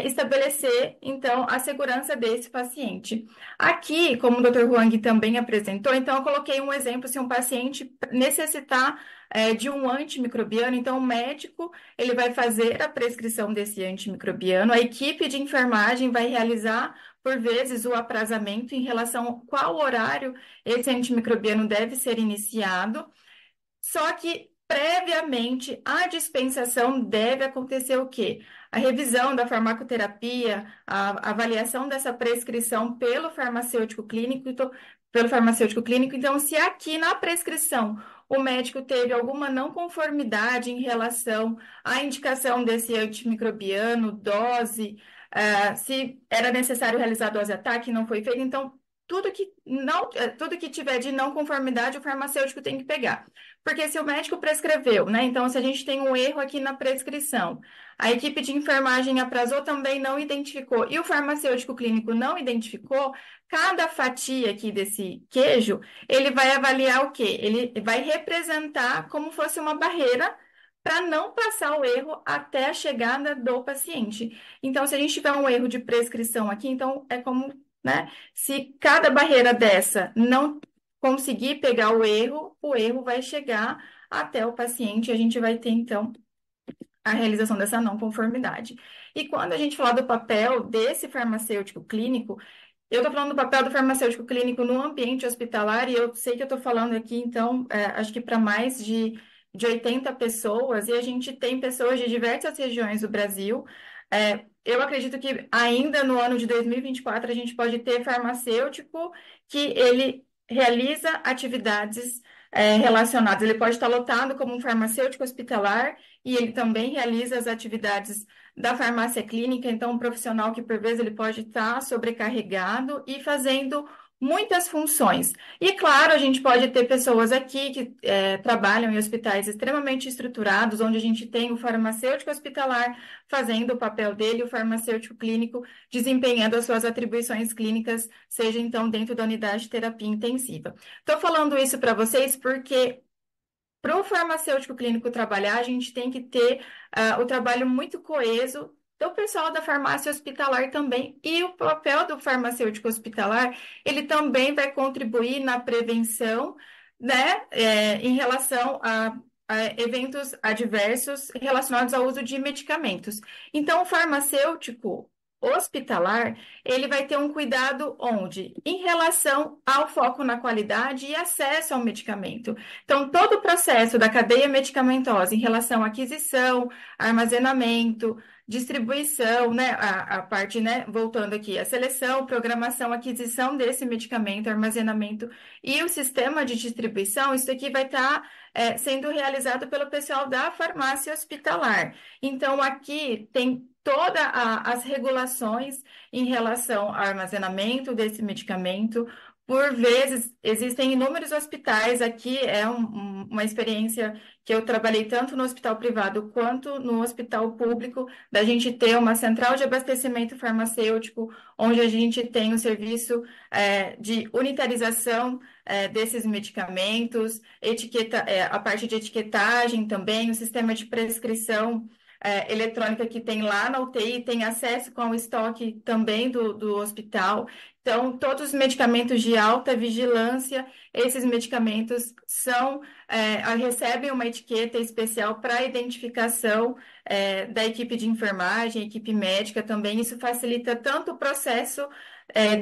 estabelecer, então, a segurança desse paciente. Aqui, como o Dr. Huang também apresentou, então, eu coloquei um exemplo, se um paciente necessitar de um antimicrobiano, então, o médico, ele vai fazer a prescrição desse antimicrobiano, a equipe de enfermagem vai realizar por vezes, o aprazamento em relação a qual horário esse antimicrobiano deve ser iniciado, só que, previamente, a dispensação deve acontecer o quê? A revisão da farmacoterapia, a avaliação dessa prescrição pelo farmacêutico clínico, então, se aqui na prescrição o médico teve alguma não conformidade em relação à indicação desse antimicrobiano, dose, se era necessário realizar dose ataque, não foi feito, então tudo que tiver de não conformidade, o farmacêutico tem que pegar. Porque se o médico prescreveu, né? Então, se a gente tem um erro aqui na prescrição, a equipe de enfermagem aprazou, também não identificou, e o farmacêutico clínico não identificou, cada fatia aqui desse queijo, ele vai avaliar o quê? Ele vai representar como fosse uma barreira para não passar o erro até a chegada do paciente. Então, se a gente tiver um erro de prescrição aqui, então é como, né? Se cada barreira dessa não conseguir pegar o erro vai chegar até o paciente e a gente vai ter, então, a realização dessa não conformidade. E quando a gente fala do papel desse farmacêutico clínico, eu estou falando do papel do farmacêutico clínico no ambiente hospitalar, e eu sei que eu estou falando aqui, então, acho que para mais de 80 pessoas, e a gente tem pessoas de diversas regiões do Brasil. Eu acredito que ainda no ano de 2024 a gente pode ter farmacêutico que ele realiza atividades relacionadas. Ele pode estar lotado como um farmacêutico hospitalar e ele também realiza as atividades da farmácia clínica. Então, um profissional que por vezes ele pode estar sobrecarregado e fazendo muitas funções. E claro, a gente pode ter pessoas aqui que trabalham em hospitais extremamente estruturados, onde a gente tem o farmacêutico hospitalar fazendo o papel dele, o farmacêutico clínico desempenhando as suas atribuições clínicas, seja então dentro da unidade de terapia intensiva. Estou falando isso para vocês porque para o farmacêutico clínico trabalhar, a gente tem que ter o trabalho muito coeso do pessoal da farmácia hospitalar também. E o papel do farmacêutico hospitalar, ele também vai contribuir na prevenção, né, em relação a eventos adversos relacionados ao uso de medicamentos. Então, o farmacêutico hospitalar, ele vai ter um cuidado onde? Em relação ao foco na qualidade e acesso ao medicamento. Então, todo o processo da cadeia medicamentosa em relação à aquisição, armazenamento, distribuição, né, a parte, né, voltando aqui, a seleção, programação, aquisição desse medicamento, armazenamento e o sistema de distribuição, isso aqui vai estar sendo realizado pelo pessoal da farmácia hospitalar. Então, aqui tem todas as regulações em relação ao armazenamento desse medicamento. Por vezes, existem inúmeros hospitais, aqui é uma experiência que eu trabalhei tanto no hospital privado quanto no hospital público, da gente ter uma central de abastecimento farmacêutico, onde a gente tem o serviço de unitarização desses medicamentos, a parte de etiquetagem também, o sistema de prescrição eletrônica que tem lá na UTI, tem acesso com o estoque também do hospital. Então, todos os medicamentos de alta vigilância, esses medicamentos recebem uma etiqueta especial para identificação da equipe de enfermagem, equipe médica também. Isso facilita tanto o processo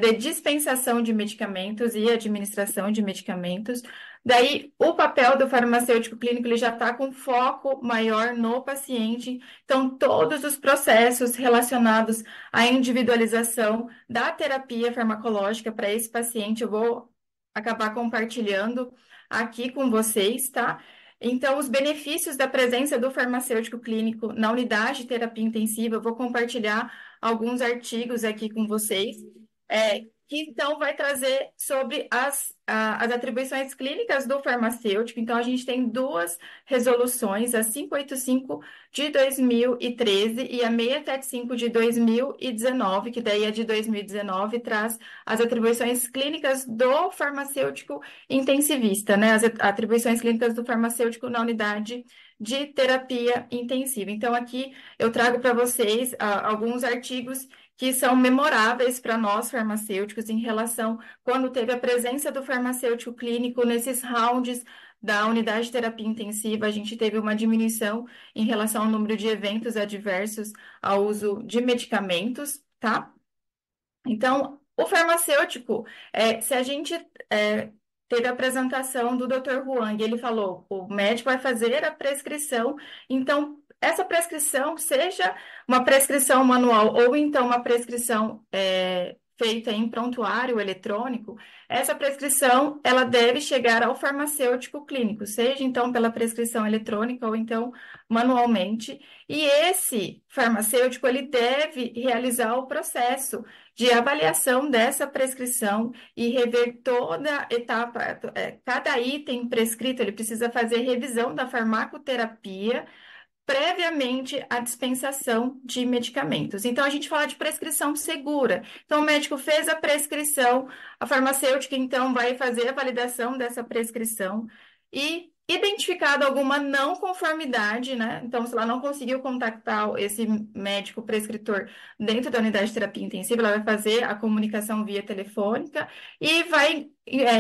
de dispensação de medicamentos e administração de medicamentos. Daí, o papel do farmacêutico clínico ele já está com foco maior no paciente. Então, todos os processos relacionados à individualização da terapia farmacológica para esse paciente, eu vou acabar compartilhando aqui com vocês, tá? Então, os benefícios da presença do farmacêutico clínico na unidade de terapia intensiva, eu vou compartilhar alguns artigos aqui com vocês, que então vai trazer sobre as atribuições clínicas do farmacêutico. Então, a gente tem duas resoluções, a 585 de 2013 e a 675 de 2019, que daí a de 2019 traz as atribuições clínicas do farmacêutico intensivista, né? As atribuições clínicas do farmacêutico na unidade de terapia intensiva. Então, aqui eu trago para vocês alguns artigos que são memoráveis para nós farmacêuticos em relação quando teve a presença do farmacêutico clínico nesses rounds da unidade de terapia intensiva, a gente teve uma diminuição em relação ao número de eventos adversos ao uso de medicamentos, tá? Então, o farmacêutico, se a gente teve a apresentação do Dr. Huang, ele falou, o médico vai fazer a prescrição, então essa prescrição, seja uma prescrição manual ou então uma prescrição feita em prontuário eletrônico, essa prescrição ela deve chegar ao farmacêutico clínico, seja então pela prescrição eletrônica ou então manualmente, e esse farmacêutico ele deve realizar o processo de avaliação dessa prescrição e rever toda a etapa, cada item prescrito, ele precisa fazer revisão da farmacoterapia previamente à dispensação de medicamentos. Então, a gente fala de prescrição segura. Então, o médico fez a prescrição, a farmacêutica, então, vai fazer a validação dessa prescrição e identificado alguma não conformidade, né? Então, se ela não conseguiu contactar esse médico prescritor dentro da unidade de terapia intensiva, ela vai fazer a comunicação via telefônica e vai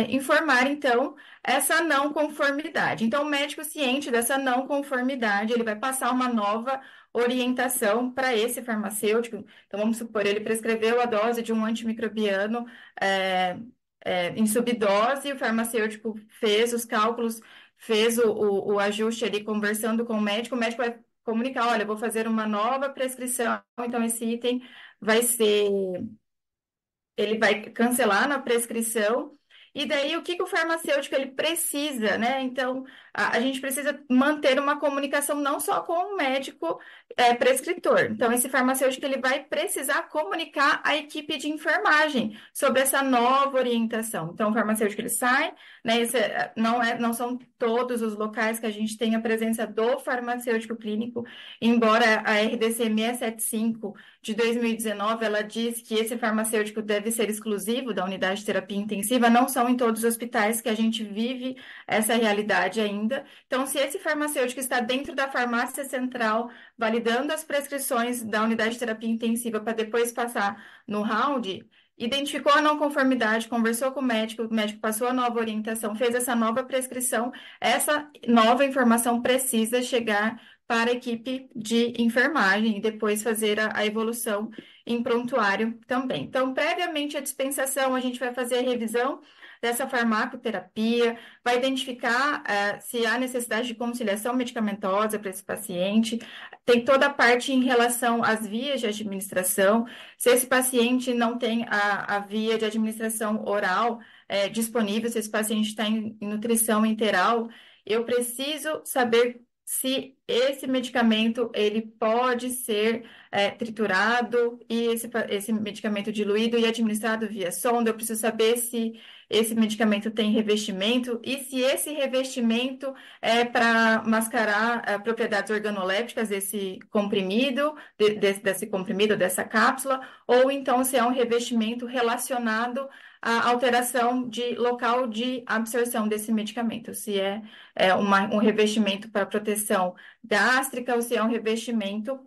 informar, então, essa não conformidade. Então, o médico ciente dessa não conformidade, ele vai passar uma nova orientação para esse farmacêutico. Então, vamos supor, ele prescreveu a dose de um antimicrobiano em subdose, o farmacêutico fez os cálculos, fez o ajuste ali conversando com o médico vai comunicar, olha, eu vou fazer uma nova prescrição, então esse item vai ser ele vai cancelar na prescrição. E daí, o que que o farmacêutico ele precisa, né? Então, a gente precisa manter uma comunicação não só com o médico prescritor. Então, esse farmacêutico ele vai precisar comunicar à equipe de enfermagem sobre essa nova orientação. Então, o farmacêutico ele sai, né? Não são todos os locais que a gente tem a presença do farmacêutico clínico, embora a RDC 675 de 2019, ela diz que esse farmacêutico deve ser exclusivo da unidade de terapia intensiva, não são em todos os hospitais que a gente vive essa realidade ainda. Então, se esse farmacêutico está dentro da farmácia central, validando as prescrições da unidade de terapia intensiva para depois passar no round, identificou a não conformidade, conversou com o médico passou a nova orientação, fez essa nova prescrição, essa nova informação precisa chegar para a equipe de enfermagem e depois fazer a evolução em prontuário também. Então, previamente à dispensação, a gente vai fazer a revisão dessa farmacoterapia, vai identificar se há necessidade de conciliação medicamentosa para esse paciente, tem toda a parte em relação às vias de administração, se esse paciente não tem a via de administração oral disponível, se esse paciente está em nutrição enteral, eu preciso saber se esse medicamento ele pode ser triturado e esse medicamento diluído e administrado via sonda. Eu preciso saber se esse medicamento tem revestimento e se esse revestimento é para mascarar propriedades organolépticas desse comprimido, desse comprimido, dessa cápsula, ou então se é um revestimento relacionado à alteração de local de absorção desse medicamento, se é um revestimento para proteção gástrica ou se é um revestimento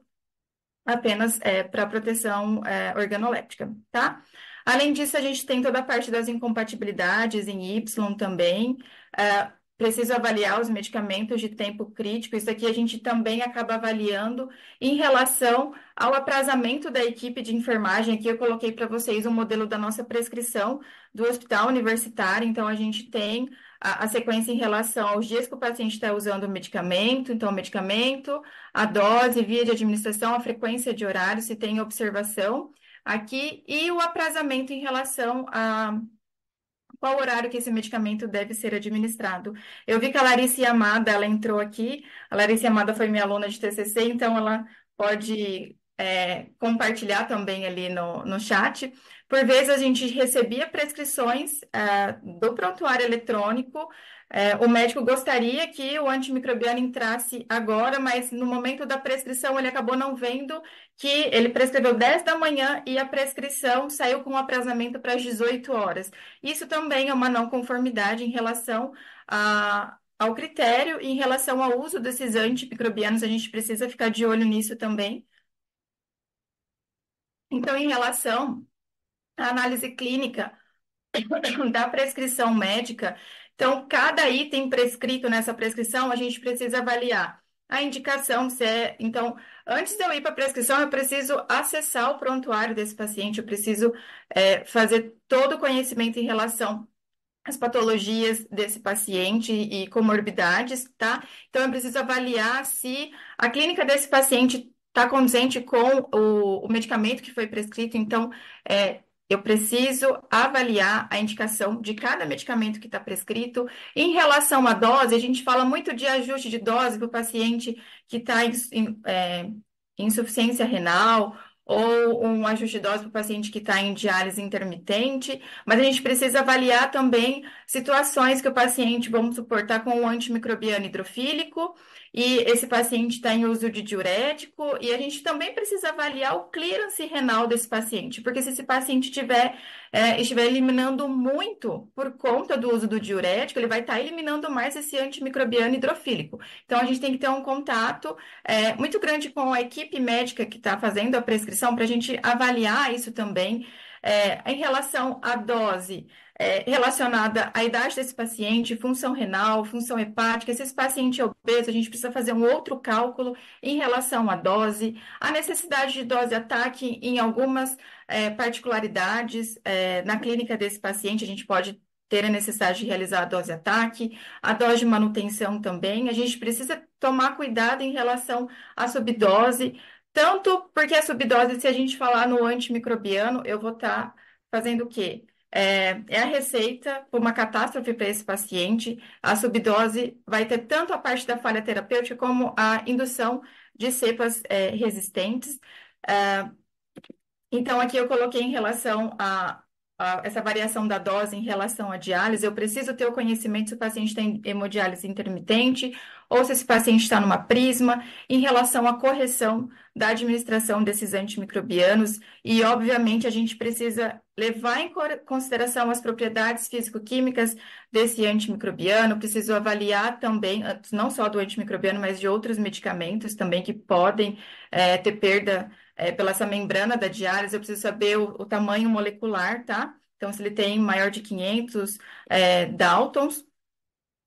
apenas para proteção organoléptica, tá? Além disso, a gente tem toda a parte das incompatibilidades em Y também. Preciso avaliar os medicamentos de tempo crítico. Isso aqui a gente também acaba avaliando em relação ao aprazamento da equipe de enfermagem. Aqui eu coloquei para vocês um modelo da nossa prescrição do hospital universitário. Então, a gente tem a sequência em relação aos dias que o paciente está usando o medicamento. Então, o medicamento, a dose, via de administração, a frequência de horário, se tem observação aqui, e o aprazamento em relação a qual horário que esse medicamento deve ser administrado. Eu vi que a Larissa Yamada, ela entrou aqui, a Larissa Yamada foi minha aluna de TCC, então ela pode compartilhar também ali no chat. Por vezes a gente recebia prescrições do prontuário eletrônico, o médico gostaria que o antimicrobiano entrasse agora, mas no momento da prescrição ele acabou não vendo que ele prescreveu 10 da manhã e a prescrição saiu com um aprazamento para as 18 horas. Isso também é uma não conformidade em relação ao critério e em relação ao uso desses antimicrobianos, a gente precisa ficar de olho nisso também. Então, em relação à análise clínica da prescrição médica, então, cada item prescrito nessa prescrição, a gente precisa avaliar a indicação, se é... Então, antes de eu ir para a prescrição, eu preciso acessar o prontuário desse paciente, eu preciso fazer todo o conhecimento em relação às patologias desse paciente e comorbidades, tá? Então, eu preciso avaliar se a clínica desse paciente está condizente com o medicamento que foi prescrito. Então, eu preciso avaliar a indicação de cada medicamento que está prescrito. Em relação à dose, a gente fala muito de ajuste de dose para o paciente que está em insuficiência renal ou um ajuste de dose para o paciente que está em diálise intermitente, mas a gente precisa avaliar também situações que o paciente, vamos supor, está com um antimicrobiano hidrofílico e esse paciente está em uso de diurético, e a gente também precisa avaliar o clearance renal desse paciente, porque se esse paciente estiver eliminando muito por conta do uso do diurético, ele vai estar eliminando mais esse antimicrobiano hidrofílico. Então, a gente tem que ter um contato muito grande com a equipe médica que está fazendo a prescrição para a gente avaliar isso também. Em relação à dose, relacionada à idade desse paciente, função renal, função hepática, se esse paciente é obeso, a gente precisa fazer um outro cálculo em relação à dose, a necessidade de dose-ataque em algumas particularidades na clínica desse paciente, a gente pode ter a necessidade de realizar a dose ataque, a dose de manutenção também. A gente precisa tomar cuidado em relação à subdose, tanto porque a subdose, se a gente falar no antimicrobiano, eu vou estar fazendo o quê? É a receita por uma catástrofe para esse paciente. A subdose vai ter tanto a parte da falha terapêutica como a indução de cepas resistentes. Ah, então, aqui eu coloquei em relação a essa variação da dose em relação à diálise. Eu preciso ter o conhecimento se o paciente tem hemodiálise intermitente ou se esse paciente está numa prisma, em relação à correção da administração desses antimicrobianos. E, obviamente, a gente precisa levar em consideração as propriedades físico-químicas desse antimicrobiano. Preciso avaliar também, não só do antimicrobiano, mas de outros medicamentos também que podem ter perda pela essa membrana da diálise. Eu preciso saber o tamanho molecular, tá? Então, se ele tem maior de 500 Daltons.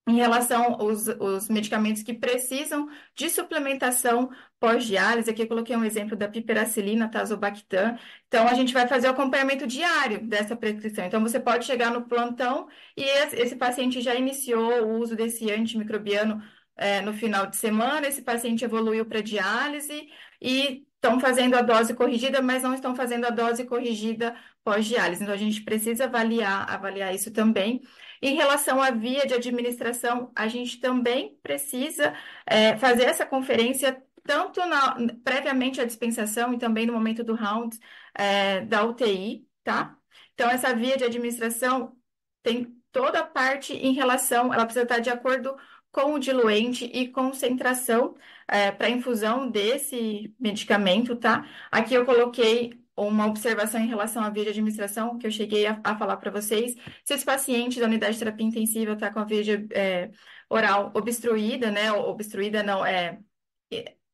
Em relação aos medicamentos que precisam de suplementação pós-diálise, aqui eu coloquei um exemplo da piperacilina, tazobactam. Então, a gente vai fazer o acompanhamento diário dessa prescrição. Então, você pode chegar no plantão e esse paciente já iniciou o uso desse antimicrobiano no final de semana, esse paciente evoluiu para diálise e estão fazendo a dose corrigida, mas não estão fazendo a dose corrigida pós-diálise. Então, a gente precisa avaliar isso também. Em relação à via de administração, a gente também precisa fazer essa conferência tanto previamente à dispensação e também no momento do round da UTI, tá? Então, essa via de administração tem toda a parte em relação, ela precisa estar de acordo com o diluente e concentração para infusão desse medicamento, tá? Aqui eu coloquei uma observação em relação à via de administração, que eu cheguei a falar para vocês. Se esse paciente da unidade de terapia intensiva está com a via oral obstruída, né? Obstruída não,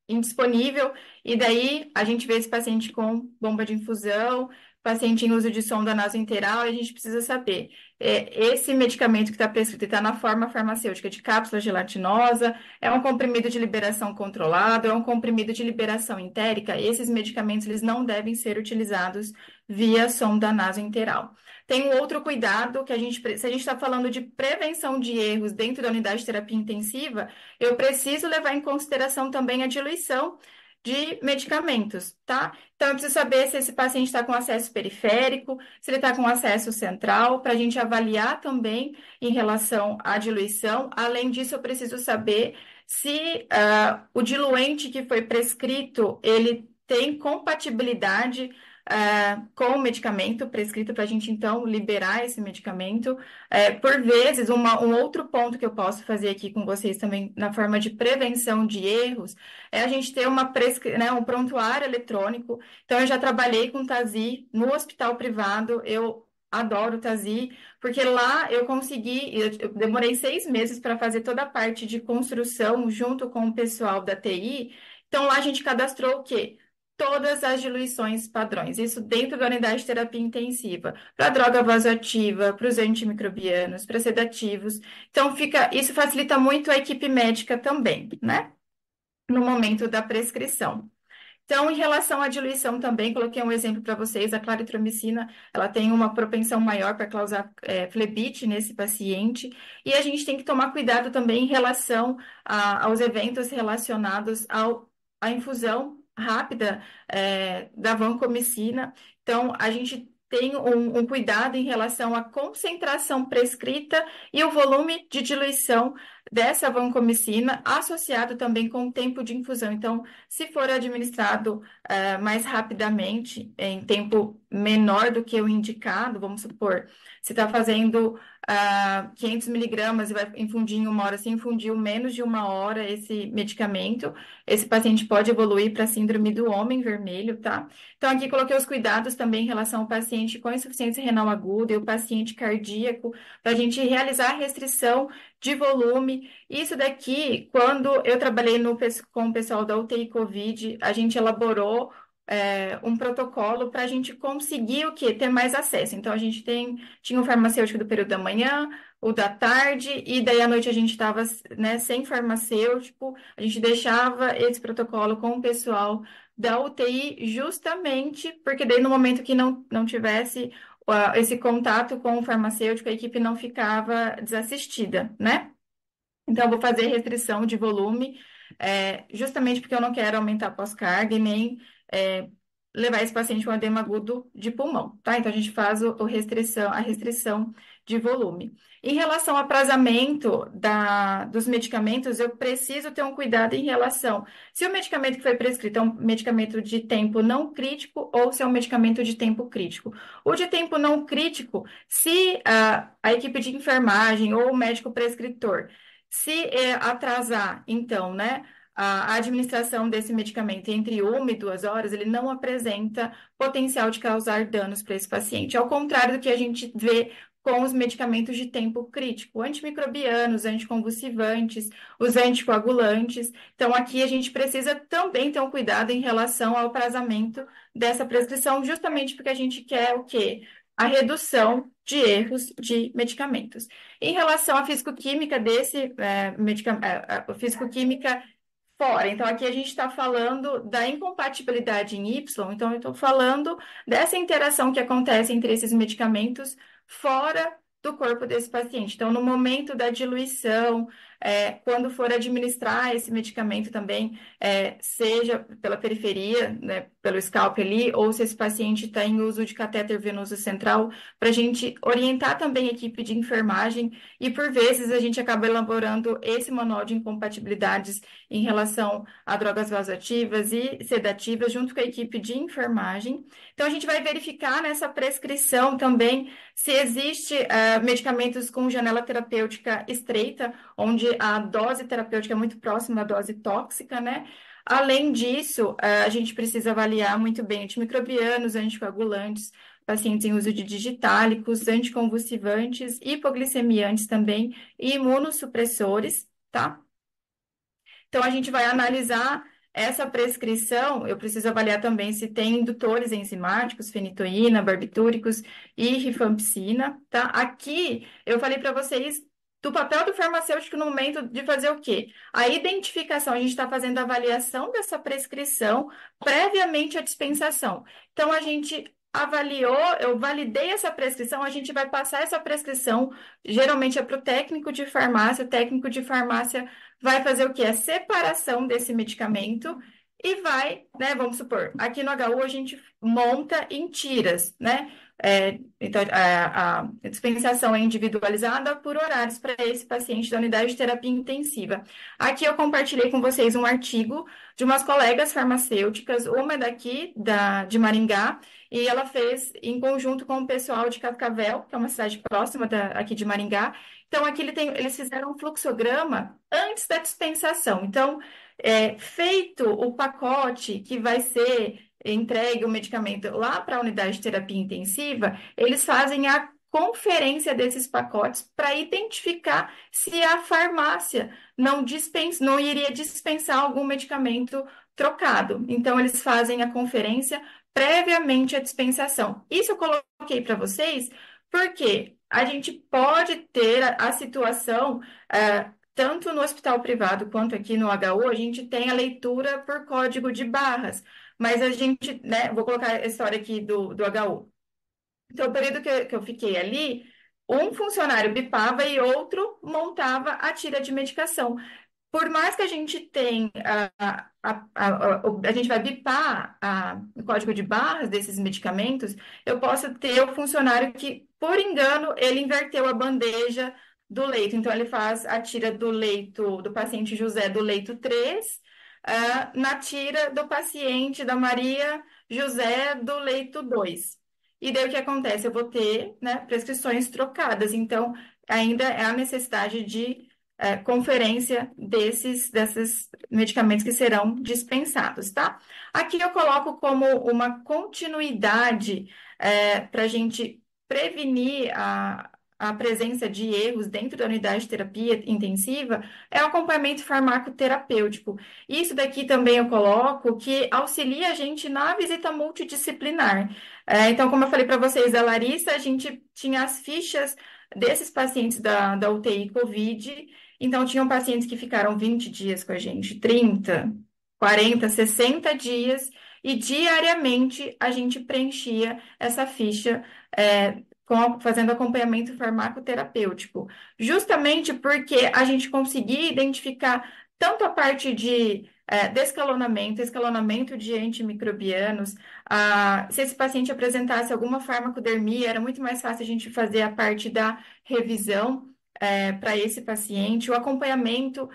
indisponível, e daí a gente vê esse paciente com bomba de infusão, paciente em uso de sonda nasointeral, e a gente precisa saber, esse medicamento que está prescrito está na forma farmacêutica de cápsula gelatinosa, é um comprimido de liberação controlado, é um comprimido de liberação entérica. Esses medicamentos eles não devem ser utilizados via sonda nasointeral. Tem um outro cuidado que se a gente está falando de prevenção de erros dentro da unidade de terapia intensiva, eu preciso levar em consideração também a diluição de medicamentos, tá? Então, eu preciso saber se esse paciente está com acesso periférico, se ele está com acesso central, para a gente avaliar também em relação à diluição. Além disso, eu preciso saber se o diluente que foi prescrito, ele tem compatibilidade com o medicamento prescrito para a gente, então, liberar esse medicamento. Por vezes, um outro ponto que eu posso fazer aqui com vocês também, na forma de prevenção de erros, é a gente ter um prontuário eletrônico. Então, eu já trabalhei com TASI no hospital privado, eu adoro o TASI, porque lá eu demorei 6 meses para fazer toda a parte de construção junto com o pessoal da TI. Então, lá a gente cadastrou o quê? Todas as diluições padrões, isso dentro da unidade de terapia intensiva, para droga vasoativa, para os antimicrobianos, para sedativos. Então, isso facilita muito a equipe médica também, né? No momento da prescrição. Então, em relação à diluição também, coloquei um exemplo para vocês, a claritromicina, ela tem uma propensão maior para causar flebite nesse paciente, e a gente tem que tomar cuidado também em relação aos eventos relacionados à infusão rápida da vancomicina. Então, a gente tem um cuidado em relação à concentração prescrita e o volume de diluição dessa vancomicina, associado também com o tempo de infusão. Então, se for administrado mais rapidamente, em tempo menor do que o indicado, vamos supor, se está fazendo 500 miligramas e vai infundir em 1 hora, se infundiu menos de 1 hora esse medicamento, esse paciente pode evoluir para a síndrome do homem vermelho, tá? Então, aqui coloquei os cuidados também em relação ao paciente com insuficiência renal aguda e o paciente cardíaco, para a gente realizar a restrição de volume. Isso daqui, quando eu trabalhei com o pessoal da UTI Covid, a gente elaborou um protocolo para a gente conseguir o quê? Ter mais acesso. Então, a gente tinha o farmacêutico do período da manhã, o da tarde, e daí à noite a gente estava sem farmacêutico, a gente deixava esse protocolo com o pessoal da UTI justamente porque daí no momento que não tivesse esse contato com o farmacêutico, a equipe não ficava desassistida, né? Então, eu vou fazer restrição de volume, justamente porque eu não quero aumentar a pós-carga e nem é, levar esse paciente com edema agudo de pulmão, tá? Então, a gente faz a restrição de volume. Em relação ao aprasamento dos medicamentos, eu preciso ter um cuidado em relação se o medicamento que foi prescrito é um medicamento de tempo não crítico ou se é um medicamento de tempo crítico. O de tempo não crítico, se a equipe de enfermagem ou o médico prescritor se atrasar, então, né, a administração desse medicamento entre 1 e 2 horas, ele não apresenta potencial de causar danos para esse paciente. Ao contrário do que a gente vê com os medicamentos de tempo crítico, antimicrobianos, anticonvulsivantes, os anticoagulantes. Então, aqui a gente precisa também ter um cuidado em relação ao prazamento dessa prescrição, justamente porque a gente quer o quê? A redução de erros de medicamentos. Em relação à fisicoquímica desse medicamento, fisicoquímica fora. Então, aqui a gente está falando da incompatibilidade em Y, então eu estou falando dessa interação que acontece entre esses medicamentos fora do corpo desse paciente. Então, no momento da diluição, quando for administrar esse medicamento também, seja pela periferia, né, pelo scalp ali, ou se esse paciente está em uso de catéter venoso central, para a gente orientar também a equipe de enfermagem, e por vezes a gente acaba elaborando esse manual de incompatibilidades em relação a drogas vasoativas e sedativas, junto com a equipe de enfermagem. Então, a gente vai verificar nessa prescrição também se existe medicamentos com janela terapêutica estreita, onde a dose terapêutica é muito próxima da dose tóxica, né? Além disso, a gente precisa avaliar muito bem antimicrobianos, anticoagulantes, pacientes em uso de digitálicos, anticonvulsivantes, hipoglicemiantes também e imunossupressores, tá? Então, a gente vai analisar essa prescrição, eu preciso avaliar também se tem indutores enzimáticos, fenitoína, barbitúricos e rifampicina, tá? Aqui, eu falei para vocês do papel do farmacêutico no momento de fazer o quê? A identificação, a gente está fazendo a avaliação dessa prescrição previamente à dispensação. Então, a gente avaliou, eu validei essa prescrição, a gente vai passar essa prescrição, geralmente é para o técnico de farmácia, o técnico de farmácia vai fazer o quê? A separação desse medicamento e vai, né? Vamos supor, aqui no HU a gente monta em tiras, né? Então, a dispensação é individualizada por horários para esse paciente da unidade de terapia intensiva. Aqui eu compartilhei com vocês um artigo de umas colegas farmacêuticas, uma é daqui, de Maringá, e ela fez em conjunto com o pessoal de Cascavel, que é uma cidade próxima aqui de Maringá. Então, aqui eles fizeram um fluxograma antes da dispensação. Então, feito o pacote que vai ser entregue o medicamento lá para a unidade de terapia intensiva, eles fazem a conferência desses pacotes para identificar se a farmácia não iria dispensar algum medicamento trocado. Então, eles fazem a conferência previamente à dispensação. Isso eu coloquei para vocês porque a gente pode ter a situação, tanto no hospital privado quanto aqui no HU, a gente tem a leitura por código de barras, mas a gente, né, vou colocar a história aqui do HU. Então, o período que eu fiquei ali, um funcionário bipava e outro montava a tira de medicação. Por mais que a gente tenha, a gente vai bipar o código de barras desses medicamentos, eu posso ter o funcionário que, por engano, ele inverteu a bandeja do leito. Então, ele faz a tira do leito do paciente José do leito 3, na tira do paciente da Maria José do leito 2. E daí o que acontece? Eu vou ter, né, prescrições trocadas. Então, ainda é a necessidade de conferência desses medicamentos que serão dispensados, tá? Aqui eu coloco como uma continuidade para a gente prevenir a presença de erros dentro da unidade de terapia intensiva, é o acompanhamento farmacoterapêutico. Isso daqui também eu coloco que auxilia a gente na visita multidisciplinar. Então, como eu falei para vocês, da Larissa, a gente tinha as fichas desses pacientes da UTI COVID. Então, tinham pacientes que ficaram 20 dias com a gente, 30, 40, 60 dias, e diariamente a gente preenchia essa ficha fazendo acompanhamento farmacoterapêutico, justamente porque a gente conseguia identificar tanto a parte de descalonamento, escalonamento de antimicrobianos, se esse paciente apresentasse alguma farmacodermia, era muito mais fácil a gente fazer a parte da revisão para esse paciente, o acompanhamento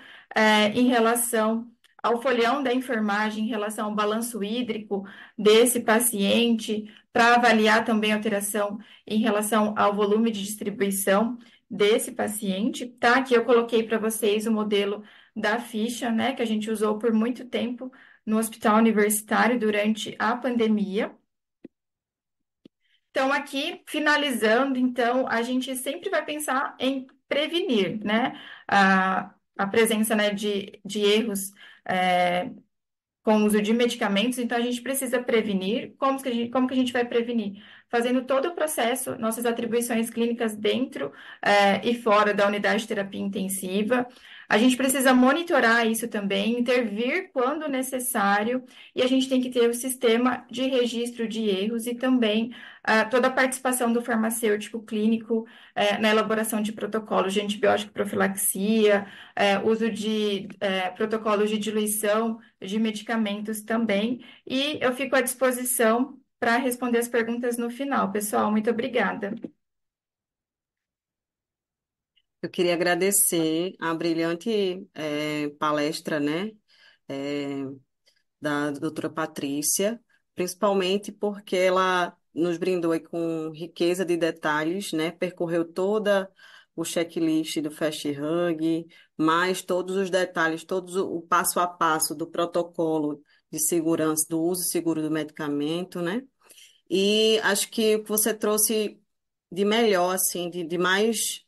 em relação ao folião da enfermagem, em relação ao balanço hídrico desse paciente, para avaliar também a alteração em relação ao volume de distribuição desse paciente, tá? Aqui eu coloquei para vocês o modelo da ficha, né, que a gente usou por muito tempo no hospital universitário durante a pandemia. Então, aqui, finalizando, então, a gente sempre vai pensar em prevenir, né, a presença, né, de erros com o uso de medicamentos, então a gente precisa prevenir. Como que a gente vai prevenir? Fazendo todo o processo, nossas atribuições clínicas dentro e fora da unidade de terapia intensiva. A gente precisa monitorar isso também, intervir quando necessário, e a gente tem que ter o sistema de registro de erros e também toda a participação do farmacêutico clínico na elaboração de protocolos de antibiótico profilaxia, uso de protocolos de diluição de medicamentos também, e eu fico à disposição para responder as perguntas no final. Pessoal, muito obrigada. Eu queria agradecer a brilhante palestra, né, da doutora Patrícia, principalmente porque ela nos brindou aí com riqueza de detalhes, né, percorreu toda o checklist do Fast Hug, mais todos os detalhes, todos o passo a passo do protocolo de segurança, do uso seguro do medicamento, né? E acho que o que você trouxe de melhor, assim, de mais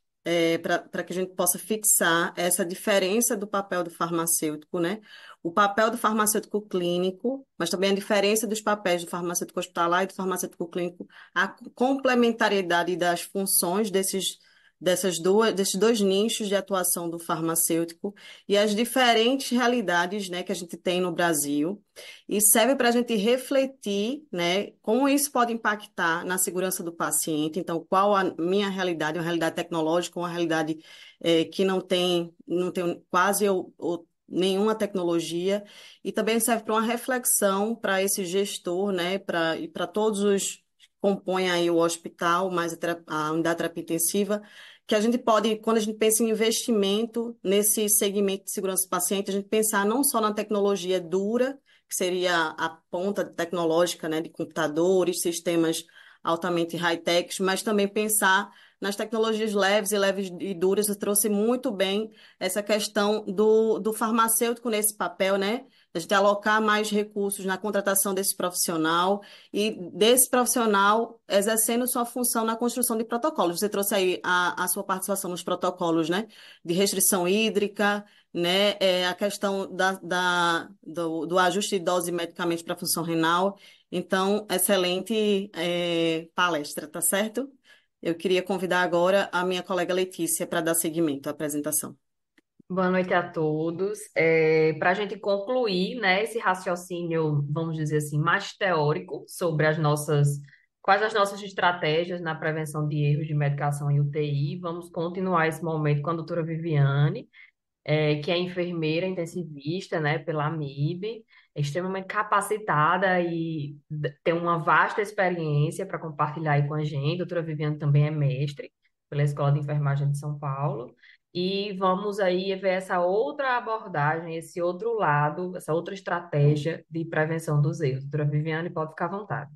para que a gente possa fixar essa diferença do papel do farmacêutico, né? O papel do farmacêutico clínico, mas também a diferença dos papéis do farmacêutico hospitalar e do farmacêutico clínico, a complementariedade das funções desses dois nichos de atuação do farmacêutico e as diferentes realidades, né, que a gente tem no Brasil. E serve para a gente refletir, né, como isso pode impactar na segurança do paciente. Então, qual a minha realidade, uma realidade tecnológica, uma realidade que não tem quase ou nenhuma tecnologia, e também serve para uma reflexão para esse gestor, né, e para todos os que compõem aí o hospital, mais a unidade de terapia intensiva, que a gente pode, quando a gente pensa em investimento nesse segmento de segurança do paciente, a gente pensar não só na tecnologia dura, que seria a ponta tecnológica, né, de computadores, sistemas altamente high-tech, mas também pensar nas tecnologias leves e duras. Eu trouxe muito bem essa questão do farmacêutico nesse papel, né? A gente alocar mais recursos na contratação desse profissional e desse profissional exercendo sua função na construção de protocolos. Você trouxe aí a sua participação nos protocolos, né? De restrição hídrica, né? A questão do ajuste de dose de medicamentos para função renal. Então, excelente palestra, tá certo? Eu queria convidar agora a minha colega Letícia para dar seguimento à apresentação. Boa noite a todos. Para a gente concluir, né, esse raciocínio, vamos dizer assim, mais teórico sobre quais as nossas estratégias na prevenção de erros de medicação em UTI, vamos continuar esse momento com a doutora Viviane, que é enfermeira intensivista, né, pela AMIB, é extremamente capacitada e tem uma vasta experiência para compartilhar aí com a gente. A doutora Viviane também é mestre pela Escola de Enfermagem de São Paulo. E vamos aí ver essa outra abordagem, esse outro lado, essa outra estratégia de prevenção dos erros. Doutora Viviane, pode ficar à vontade.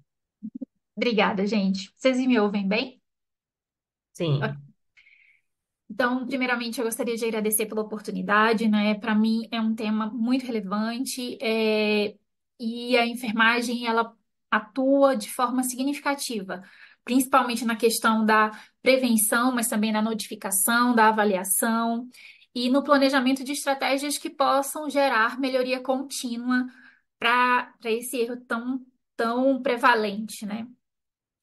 Obrigada, gente. Vocês me ouvem bem? Sim. Então, primeiramente, eu gostaria de agradecer pela oportunidade, né? Para mim é um tema muito relevante, e a enfermagem ela atua de forma significativa, principalmente na questão da prevenção, mas também na notificação, da avaliação e no planejamento de estratégias que possam gerar melhoria contínua para esse erro tão prevalente, né?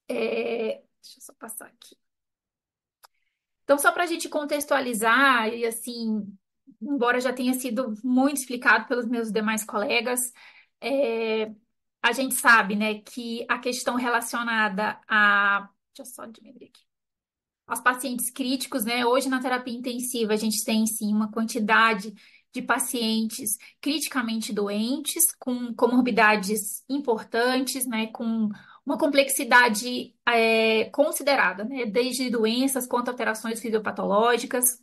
Deixa eu só passar aqui. Então, só para a gente contextualizar, e assim, embora já tenha sido muito explicado pelos meus demais colegas, a gente sabe, né, que a questão relacionada a... Deixa eu só diminuir aqui. Aos pacientes críticos, né? Hoje na terapia intensiva a gente tem sim uma quantidade de pacientes criticamente doentes, com comorbidades importantes, né? Com uma complexidade considerada, né? Desde doenças quanto alterações fisiopatológicas.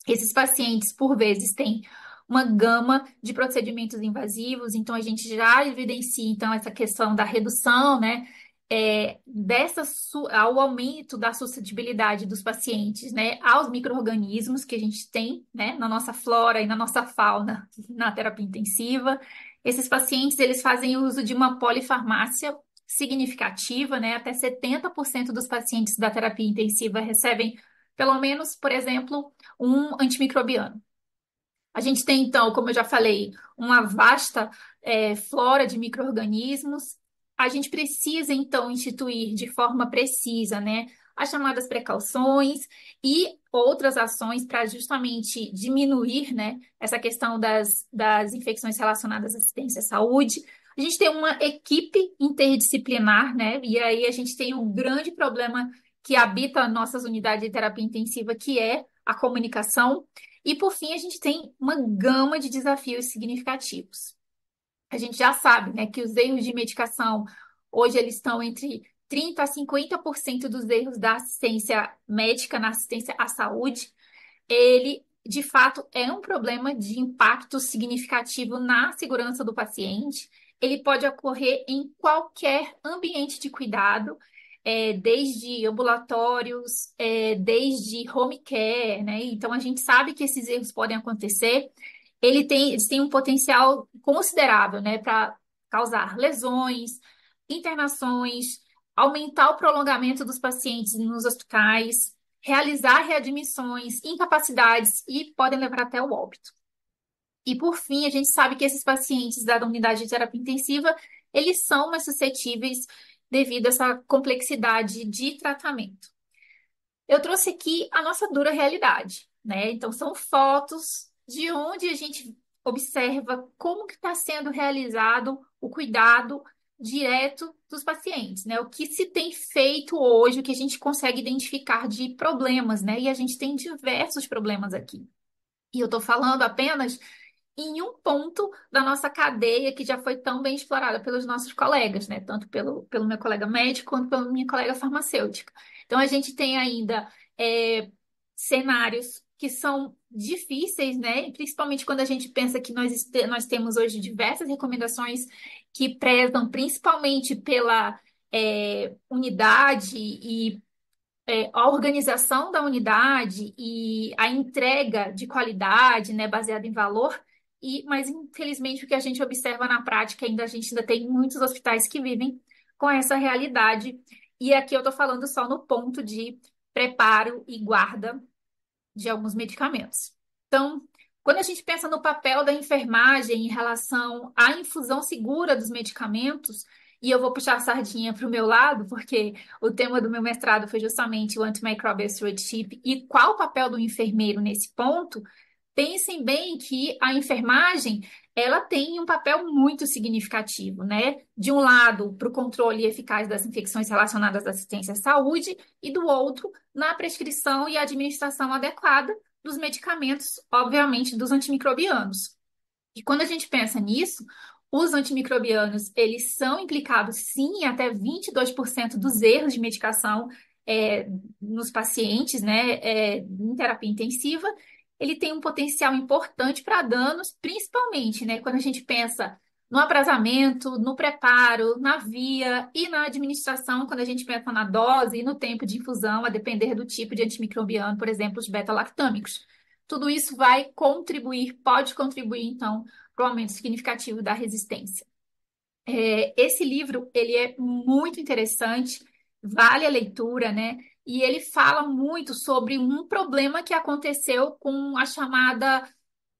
Esses pacientes, por vezes, têm uma gama de procedimentos invasivos, então a gente já evidencia então essa questão da redução, né, ao aumento da suscetibilidade dos pacientes, né, aos micro-organismos que a gente tem, né, na nossa flora e na nossa fauna na terapia intensiva. Esses pacientes, eles fazem uso de uma polifarmácia significativa, né, até 70% dos pacientes da terapia intensiva recebem pelo menos, por exemplo, um antimicrobiano. A gente tem, então, como eu já falei, uma vasta flora de micro-organismos. A gente precisa, então, instituir de forma precisa, né, as chamadas precauções e outras ações para justamente diminuir, né, essa questão das infecções relacionadas à assistência à saúde. A gente tem uma equipe interdisciplinar, né, e aí a gente tem um grande problema que habita nossas unidades de terapia intensiva, que é a comunicação. E, por fim, a gente tem uma gama de desafios significativos. A gente já sabe, né, que os erros de medicação, hoje eles estão entre 30% a 50% dos erros da assistência médica na assistência à saúde. Ele, de fato, é um problema de impacto significativo na segurança do paciente. Ele pode ocorrer em qualquer ambiente de cuidado, desde ambulatórios, desde home care, né? Então, a gente sabe que esses erros podem acontecer. Eles têm um potencial considerável, né, para causar lesões, internações, aumentar o prolongamento dos pacientes nos hospitais, realizar readmissões, incapacidades e podem levar até o óbito. E, por fim, a gente sabe que esses pacientes da unidade de terapia intensiva, eles são mais suscetíveis devido a essa complexidade de tratamento. Eu trouxe aqui a nossa dura realidade, né? Então, são fotos de onde a gente observa como que está sendo realizado o cuidado direto dos pacientes, né? O que se tem feito hoje, o que a gente consegue identificar de problemas, né? E a gente tem diversos problemas aqui. E eu estou falando apenas em um ponto da nossa cadeia que já foi tão bem explorada pelos nossos colegas, né? Tanto pelo meu colega médico quanto pela minha colega farmacêutica. Então, a gente tem ainda cenários que são difíceis, né? Principalmente quando a gente pensa que nós temos hoje diversas recomendações que prezam principalmente pela unidade e a organização da unidade e a entrega de qualidade, né, baseada em valor. Mas, infelizmente, o que a gente observa na prática, a gente ainda tem muitos hospitais que vivem com essa realidade. E aqui eu estou falando só no ponto de preparo e guarda de alguns medicamentos. Então, quando a gente pensa no papel da enfermagem em relação à infusão segura dos medicamentos, e eu vou puxar a sardinha para o meu lado, porque o tema do meu mestrado foi justamente o Antimicrobial Stewardship e qual o papel do enfermeiro nesse ponto. Pensem bem que a enfermagem, ela tem um papel muito significativo, né? De um lado, para o controle eficaz das infecções relacionadas à assistência à saúde, e do outro, na prescrição e administração adequada dos medicamentos, obviamente, dos antimicrobianos. E quando a gente pensa nisso, os antimicrobianos, eles são implicados, sim, em até 22% dos erros de medicação nos pacientes, né, em terapia intensiva. Ele tem um potencial importante para danos, principalmente, né, quando a gente pensa no aprasamento, no preparo, na via e na administração, quando a gente pensa na dose e no tempo de infusão, a depender do tipo de antimicrobiano, por exemplo, os beta-lactâmicos. Tudo isso vai contribuir, pode contribuir, então, para o aumento significativo da resistência. Esse livro, ele é muito interessante, vale a leitura, né? E ele fala muito sobre um problema que aconteceu com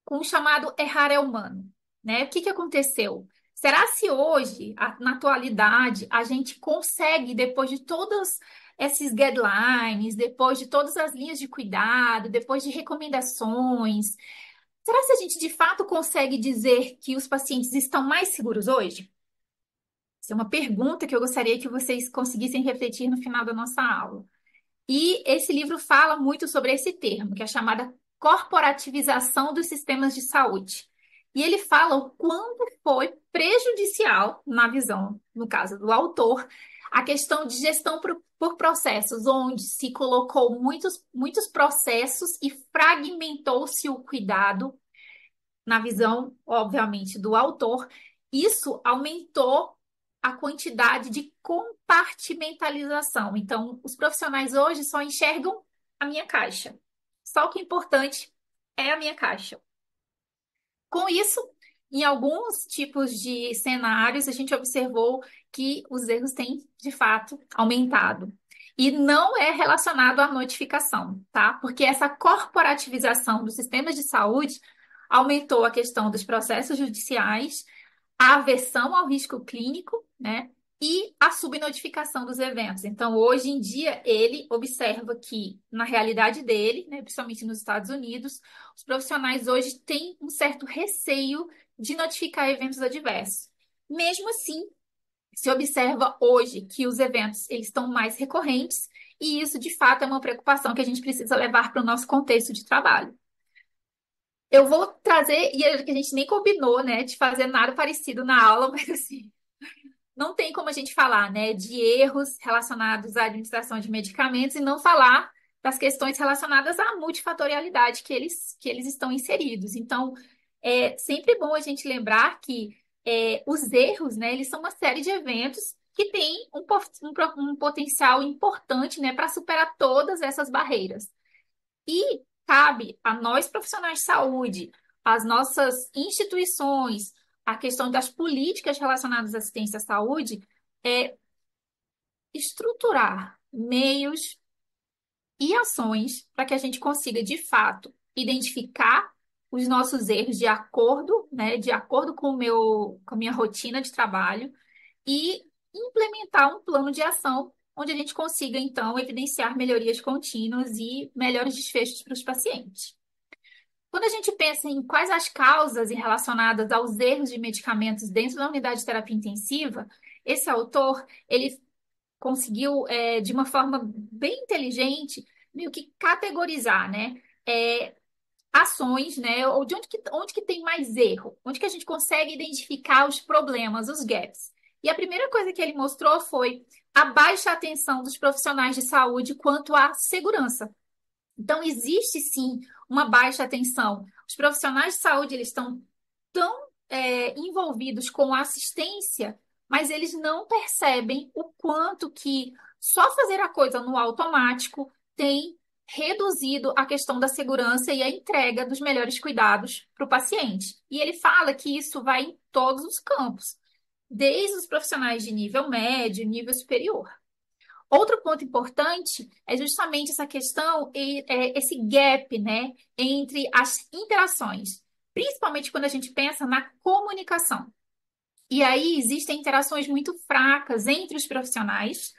com o chamado errar humano, né? O que aconteceu? Será se hoje, na atualidade, a gente consegue, depois de todos esses guidelines, depois de todas as linhas de cuidado, depois de recomendações, será se a gente de fato consegue dizer que os pacientes estão mais seguros hoje? Essa é uma pergunta que eu gostaria que vocês conseguissem refletir no final da nossa aula. E esse livro fala muito sobre esse termo, que é a chamada corporativização dos sistemas de saúde. E ele fala o quanto foi prejudicial, na visão, no caso do autor, a questão de gestão por processos, onde se colocou muitos processos e fragmentou-se o cuidado, na visão, obviamente, do autor. Isso aumentou a quantidade de compartimentalização. Então, os profissionais hoje só enxergam a minha caixa. Só o que é importante é a minha caixa. Com isso, em alguns tipos de cenários, a gente observou que os erros têm, de fato, aumentado. E não é relacionado à notificação, tá? Porque essa corporativização dos sistemas de saúde aumentou a questão dos processos judiciais, a aversão ao risco clínico, né? E a subnotificação dos eventos. Então, hoje em dia, ele observa que, na realidade dele, né, principalmente nos Estados Unidos, os profissionais hoje têm um certo receio de notificar eventos adversos. Mesmo assim, se observa hoje que os eventos eles estão mais recorrentes e isso, de fato, é uma preocupação que a gente precisa levar para o nosso contexto de trabalho. Eu vou trazer, e a gente nem combinou, né, de fazer nada parecido na aula, mas assim, não tem como a gente falar, né, de erros relacionados à administração de medicamentos e não falar das questões relacionadas à multifatorialidade que eles estão inseridos. Então, é sempre bom a gente lembrar que os erros, né, eles são uma série de eventos que têm um potencial importante, né, para superar todas essas barreiras. E cabe a nós, profissionais de saúde, às nossas instituições, a questão das políticas relacionadas à assistência à saúde, é estruturar meios e ações para que a gente consiga, de fato, identificar os nossos erros de acordo, né, de acordo com a minha rotina de trabalho e implementar um plano de ação onde a gente consiga, então, evidenciar melhorias contínuas e melhores desfechos para os pacientes. Quando a gente pensa em quais as causas relacionadas aos erros de medicamentos dentro da unidade de terapia intensiva, esse autor, ele conseguiu, de uma forma bem inteligente, meio que categorizar, né, ações, né, ou de onde que tem mais erro, onde que a gente consegue identificar os problemas, os gaps. E a primeira coisa que ele mostrou foi a baixa atenção dos profissionais de saúde quanto à segurança. Então, existe sim uma baixa atenção. Os profissionais de saúde eles estão tão envolvidos com a assistência, mas eles não percebem o quanto que só fazer a coisa no automático tem reduzido a questão da segurança e a entrega dos melhores cuidados para o paciente. E ele fala que isso vai em todos os campos, desde os profissionais de nível médio, nível superior. Outro ponto importante é justamente essa questão, esse gap, né, entre as interações, principalmente quando a gente pensa na comunicação. E aí existem interações muito fracas entre os profissionais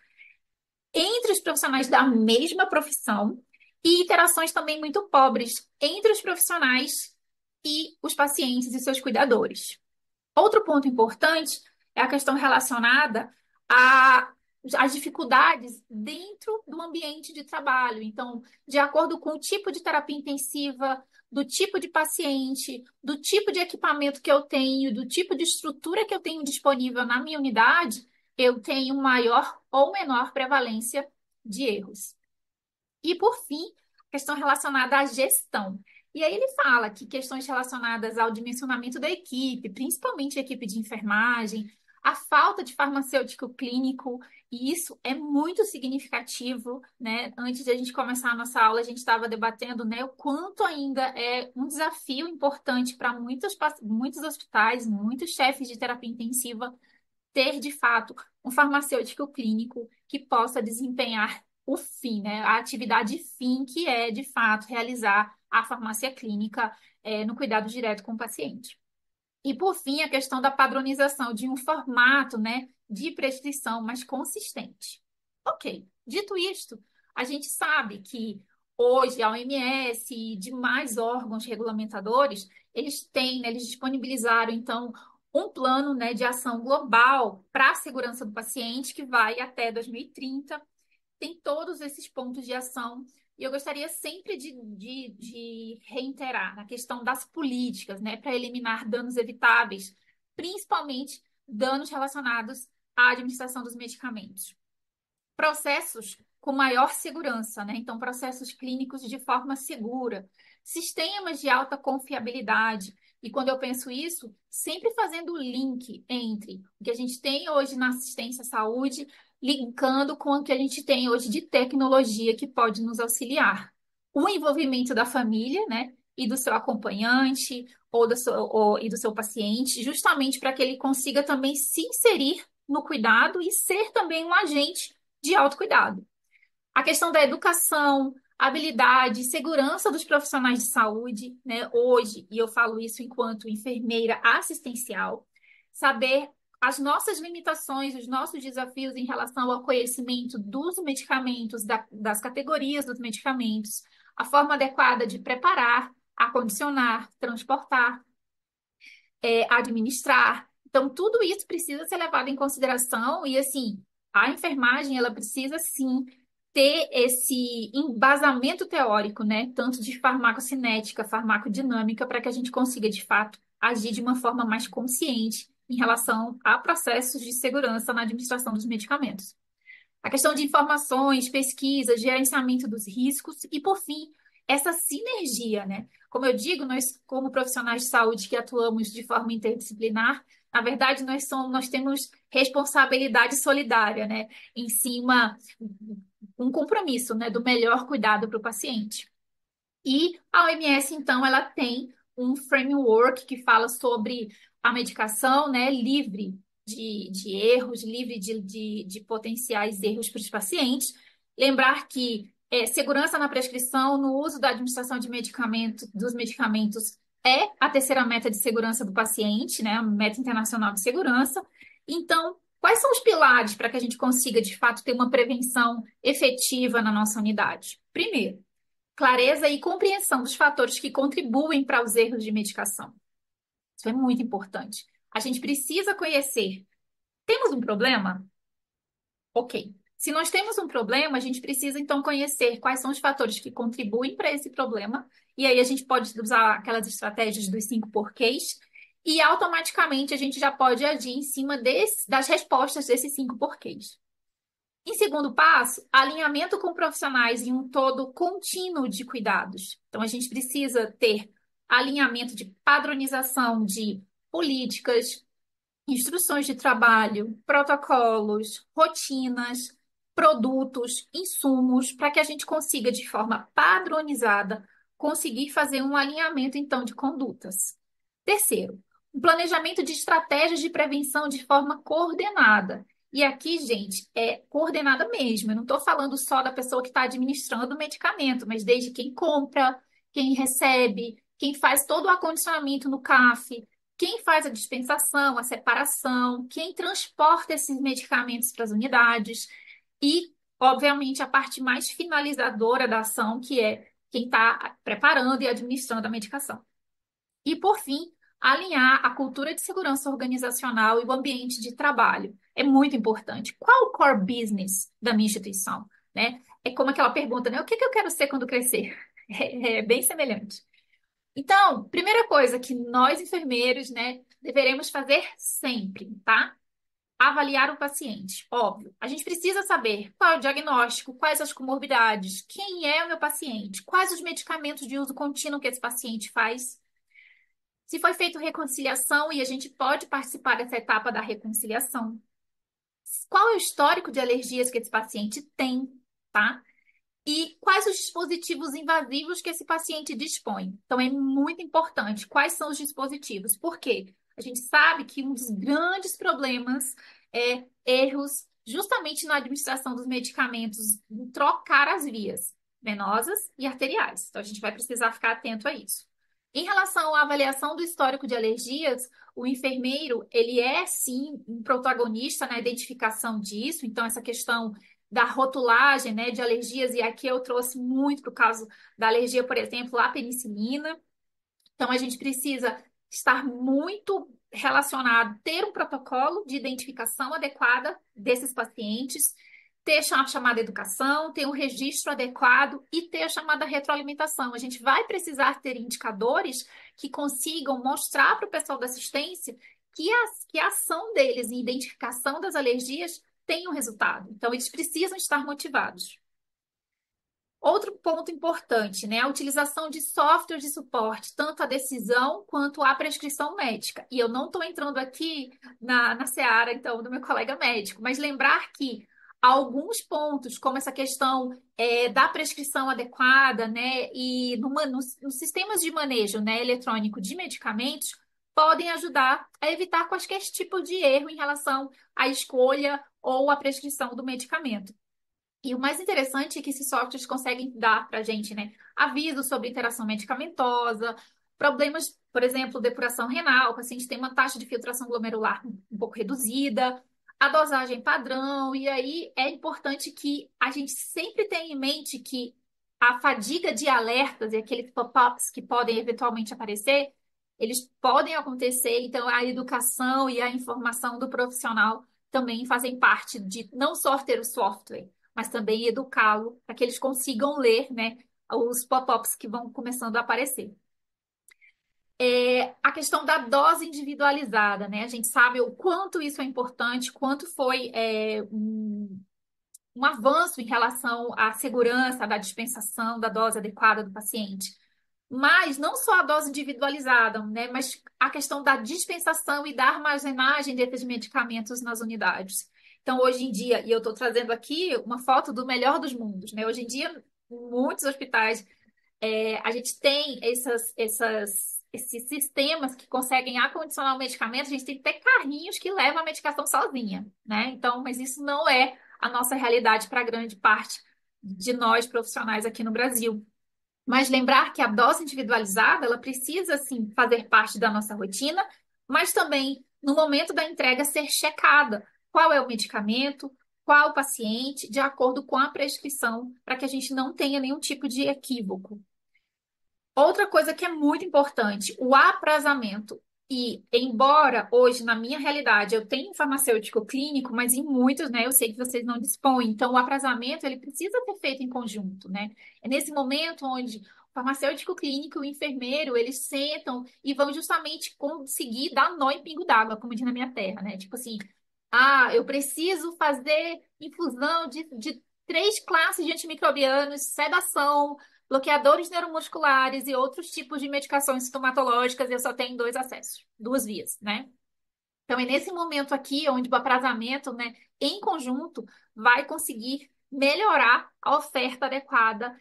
da mesma profissão, e interações também muito pobres entre os profissionais e os pacientes e seus cuidadores. Outro ponto importante é a questão relacionada às dificuldades dentro do ambiente de trabalho. Então, de acordo com o tipo de terapia intensiva, do tipo de paciente, do tipo de equipamento que eu tenho, do tipo de estrutura que eu tenho disponível na minha unidade, eu tenho maior ou menor prevalência de erros. E, por fim, questão relacionada à gestão. E aí ele fala que questões relacionadas ao dimensionamento da equipe, principalmente a equipe de enfermagem, a falta de farmacêutico clínico, e isso é muito significativo, né? Antes de a gente começar a nossa aula, a gente estava debatendo, né, o quanto ainda é um desafio importante para muitos hospitais, muitos chefes de terapia intensiva, ter, de fato, um farmacêutico clínico que possa desempenhar o fim, né? A atividade fim, que é, de fato, realizar a farmácia clínica no cuidado direto com o paciente. E, por fim, a questão da padronização de um formato, né, de prescrição mais consistente. Ok, dito isto, a gente sabe que hoje a OMS e demais órgãos regulamentadores, eles têm, né, eles disponibilizaram, então, um plano, né, de ação global para a segurança do paciente que vai até 2030. Tem todos esses pontos de ação. E eu gostaria sempre de reiterar na questão das políticas, né, para eliminar danos evitáveis, principalmente danos relacionados à administração dos medicamentos. Processos com maior segurança, né? Então, processos clínicos de forma segura, sistemas de alta confiabilidade. E quando eu penso isso, sempre fazendo o link entre o que a gente tem hoje na assistência à saúde, linkando com o que a gente tem hoje de tecnologia que pode nos auxiliar. O envolvimento da família, né? E do seu acompanhante e do seu paciente, justamente para que ele consiga também se inserir no cuidado e ser também um agente de autocuidado. A questão da educação, habilidade, segurança dos profissionais de saúde, né? Hoje, e eu falo isso enquanto enfermeira assistencial, saber as nossas limitações, os nossos desafios em relação ao conhecimento dos medicamentos, das categorias dos medicamentos, a forma adequada de preparar, acondicionar, transportar, administrar. Então, tudo isso precisa ser levado em consideração e, assim, a enfermagem, ela precisa, sim, ter esse embasamento teórico, né? Tanto de farmacocinética, farmacodinâmica, para que a gente consiga, de fato, agir de uma forma mais consciente em relação a processos de segurança na administração dos medicamentos. A questão de informações, pesquisa, gerenciamento dos riscos e, por fim, essa sinergia, né? Como eu digo, nós, como profissionais de saúde que atuamos de forma interdisciplinar, na verdade, nós temos responsabilidade solidária, né? Em cima, um compromisso, né? Do melhor cuidado para o paciente. E a OMS, então, ela tem um framework que fala sobre a medicação, né, livre de erros, livre de potenciais erros para os pacientes. Lembrar que segurança na prescrição, no uso da administração de dos medicamentos, é a terceira meta de segurança do paciente, né, a meta internacional de segurança. Então, quais são os pilares para que a gente consiga, de fato, ter uma prevenção efetiva na nossa unidade? Primeiro, clareza e compreensão dos fatores que contribuem para os erros de medicação. Isso é muito importante. A gente precisa conhecer. Temos um problema? Ok. Se nós temos um problema, a gente precisa então conhecer quais são os fatores que contribuem para esse problema. E aí a gente pode usar aquelas estratégias dos 5 porquês. E automaticamente a gente já pode agir em cima das respostas desses 5 porquês. Em segundo passo, alinhamento com profissionais em um todo contínuo de cuidados. Então, a gente precisa ter alinhamento de padronização de políticas, instruções de trabalho, protocolos, rotinas, produtos, insumos, para que a gente consiga, de forma padronizada, conseguir fazer um alinhamento, então, de condutas. Terceiro, um planejamento de estratégias de prevenção de forma coordenada. E aqui, gente, é coordenada mesmo. Eu não estou falando só da pessoa que está administrando o medicamento, mas desde quem compra, quem recebe, quem faz todo o acondicionamento no CAF, quem faz a dispensação, a separação, quem transporta esses medicamentos para as unidades e, obviamente, a parte mais finalizadora da ação, que é quem está preparando e administrando a medicação. E, por fim, alinhar a cultura de segurança organizacional e o ambiente de trabalho. É muito importante. Qual o core business da minha instituição? Né? É como aquela pergunta, né? O que eu quero ser quando crescer? É bem semelhante. Então, primeira coisa que nós, enfermeiros, né, deveremos fazer sempre, tá? Avaliar o paciente. Óbvio, a gente precisa saber qual é o diagnóstico, quais as comorbidades, quem é o meu paciente, quais os medicamentos de uso contínuo que esse paciente faz. Se foi feita reconciliação e a gente pode participar dessa etapa da reconciliação. Qual é o histórico de alergias que esse paciente tem, tá? E quais os dispositivos invasivos que esse paciente dispõe. Então, é muito importante quais são os dispositivos. Por quê? A gente sabe que um dos grandes problemas é erros justamente na administração dos medicamentos, em trocar as vias venosas e arteriais. Então, a gente vai precisar ficar atento a isso. Em relação à avaliação do histórico de alergias, o enfermeiro, ele é, sim, um protagonista na identificação disso. Então, essa questão da rotulagem, né, de alergias, e aqui eu trouxe muito para o caso da alergia, por exemplo, à penicilina. Então, a gente precisa estar muito relacionado ter um protocolo de identificação adequada desses pacientes, ter a chamada educação, ter um registro adequado e ter a chamada retroalimentação. A gente vai precisar ter indicadores que consigam mostrar para o pessoal da assistência que a ação deles em identificação das alergias tem um resultado. Então, eles precisam estar motivados. Outro ponto importante, né? A utilização de software de suporte, tanto à decisão quanto à prescrição médica. E eu não estou entrando aqui na seara, então, do meu colega médico, mas lembrar que alguns pontos, como essa questão da prescrição adequada, né? E nos sistemas de manejo, né, eletrônico de medicamentos, podem ajudar a evitar quaisquer tipo de erro em relação à escolha ou à prescrição do medicamento. E o mais interessante é que esses softwares conseguem dar para a gente, né, avisos sobre interação medicamentosa, problemas, por exemplo, depuração renal, o paciente tem uma taxa de filtração glomerular um pouco reduzida, a dosagem padrão, e aí é importante que a gente sempre tenha em mente que a fadiga de alertas e aqueles pop-ups que podem eventualmente aparecer, eles podem acontecer, então a educação e a informação do profissional também fazem parte de não só ter o software, mas também educá-lo para que eles consigam ler, né, os pop-ups que vão começando a aparecer. A questão da dose individualizada, né? A gente sabe o quanto isso é importante, quanto foi um avanço em relação à segurança da dispensação da dose adequada do paciente. Mas não só a dose individualizada, né? Mas a questão da dispensação e da armazenagem desses medicamentos nas unidades. Então, hoje em dia, e eu estou trazendo aqui uma foto do melhor dos mundos, né? Hoje em dia, em muitos hospitais, a gente tem esses sistemas que conseguem acondicionar o medicamento, a gente tem até carrinhos que levam a medicação sozinha, né? Então, mas isso não é a nossa realidade para grande parte de nós profissionais aqui no Brasil. Mas lembrar que a dose individualizada, ela precisa, sim, fazer parte da nossa rotina, mas também, no momento da entrega, ser checada. Qual é o medicamento, qual o paciente, de acordo com a prescrição, para que a gente não tenha nenhum tipo de equívoco. Outra coisa que é muito importante, o aprazamento. E, embora hoje, na minha realidade, eu tenho um farmacêutico clínico, mas em muitos, né, eu sei que vocês não dispõem. Então, o aprazamento, ele precisa ser feito em conjunto, né? É nesse momento onde o farmacêutico clínico e o enfermeiro, eles sentam e vão justamente conseguir dar nó em pingo d'água, como diz na minha terra, né? Tipo assim, eu preciso fazer infusão de 3 classes de antimicrobianos, sedação, bloqueadores neuromusculares e outros tipos de medicações sintomatológicas, eu só tenho 2 acessos, 2 vias, né? Então, é nesse momento aqui onde o aprazamento, né, em conjunto, vai conseguir melhorar a oferta adequada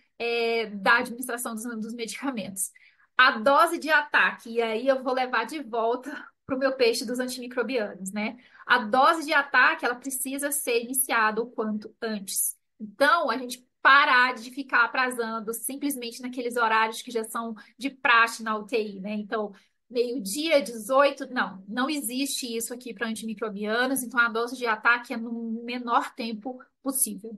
da administração dos medicamentos. A dose de ataque, e aí eu vou levar de volta para o meu peixe dos antimicrobianos, né? A dose de ataque, ela precisa ser iniciada o quanto antes. Então, a gente parar de ficar aprazando simplesmente naqueles horários que já são de praxe na UTI, né? Então, meio-dia, 18, não existe isso aqui para antimicrobianos, então a dose de ataque é no menor tempo possível.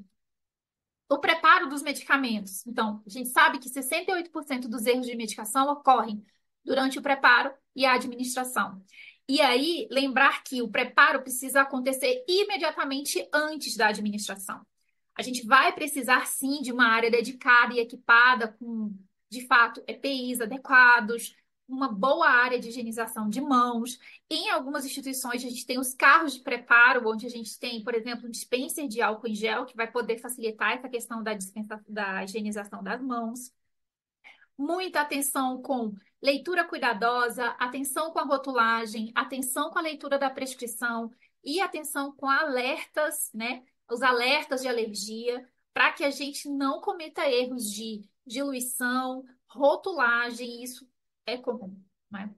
O preparo dos medicamentos. Então, a gente sabe que 68% dos erros de medicação ocorrem durante o preparo e a administração. E aí, lembrar que o preparo precisa acontecer imediatamente antes da administração. A gente vai precisar, sim, de uma área dedicada e equipada com, de fato, EPIs adequados, uma boa área de higienização de mãos. Em algumas instituições, a gente tem os carros de preparo, onde a gente tem, por exemplo, um dispenser de álcool em gel, que vai poder facilitar essa questão da higienização das mãos. Muita atenção com leitura cuidadosa, atenção com a rotulagem, atenção com a leitura da prescrição e atenção com alertas, né? Os alertas de alergia, para que a gente não cometa erros de diluição, rotulagem, isso é comum, né?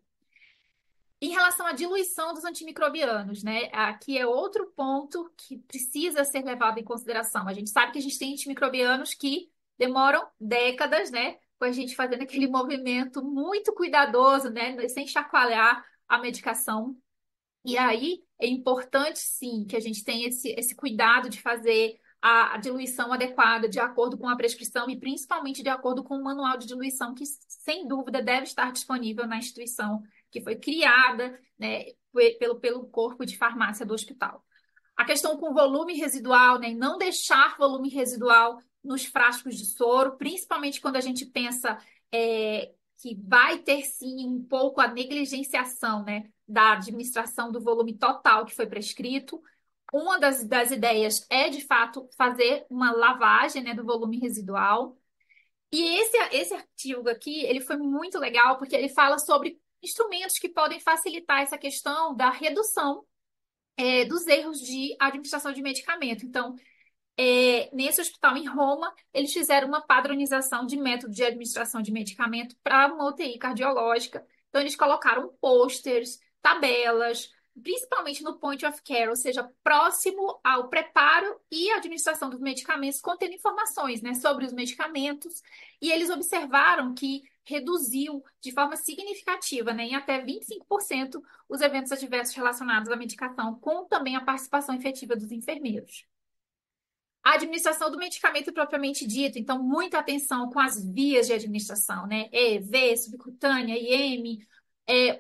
Em relação à diluição dos antimicrobianos, né? Aqui é outro ponto que precisa ser levado em consideração. A gente sabe que a gente tem antimicrobianos que demoram décadas, né? Com a gente fazendo aquele movimento muito cuidadoso, né? Sem chacoalhar a medicação. E aí é importante, sim, que a gente tenha esse cuidado de fazer a diluição adequada, de acordo com a prescrição e principalmente de acordo com o manual de diluição, que sem dúvida deve estar disponível na instituição que foi criada, né, pelo corpo de farmácia do hospital. A questão com volume residual, né, não deixar volume residual nos frascos de soro, principalmente quando a gente pensa que vai ter sim um pouco a negligenciação, né, da administração do volume total que foi prescrito. Uma das ideias é, de fato, fazer uma lavagem, né, do volume residual. E esse artigo aqui, ele foi muito legal, porque ele fala sobre instrumentos que podem facilitar essa questão da redução dos erros de administração de medicamento. Então, nesse hospital em Roma, eles fizeram uma padronização de método de administração de medicamento para uma UTI cardiológica. Então, eles colocaram posters, tabelas, principalmente no point of care, ou seja, próximo ao preparo e administração dos medicamentos, contendo informações, né, sobre os medicamentos. E eles observaram que reduziu de forma significativa, né, em até 25%, os eventos adversos relacionados à medicação, com também a participação efetiva dos enfermeiros. A administração do medicamento propriamente dito, então, muita atenção com as vias de administração, né? EV, subcutânea, IM.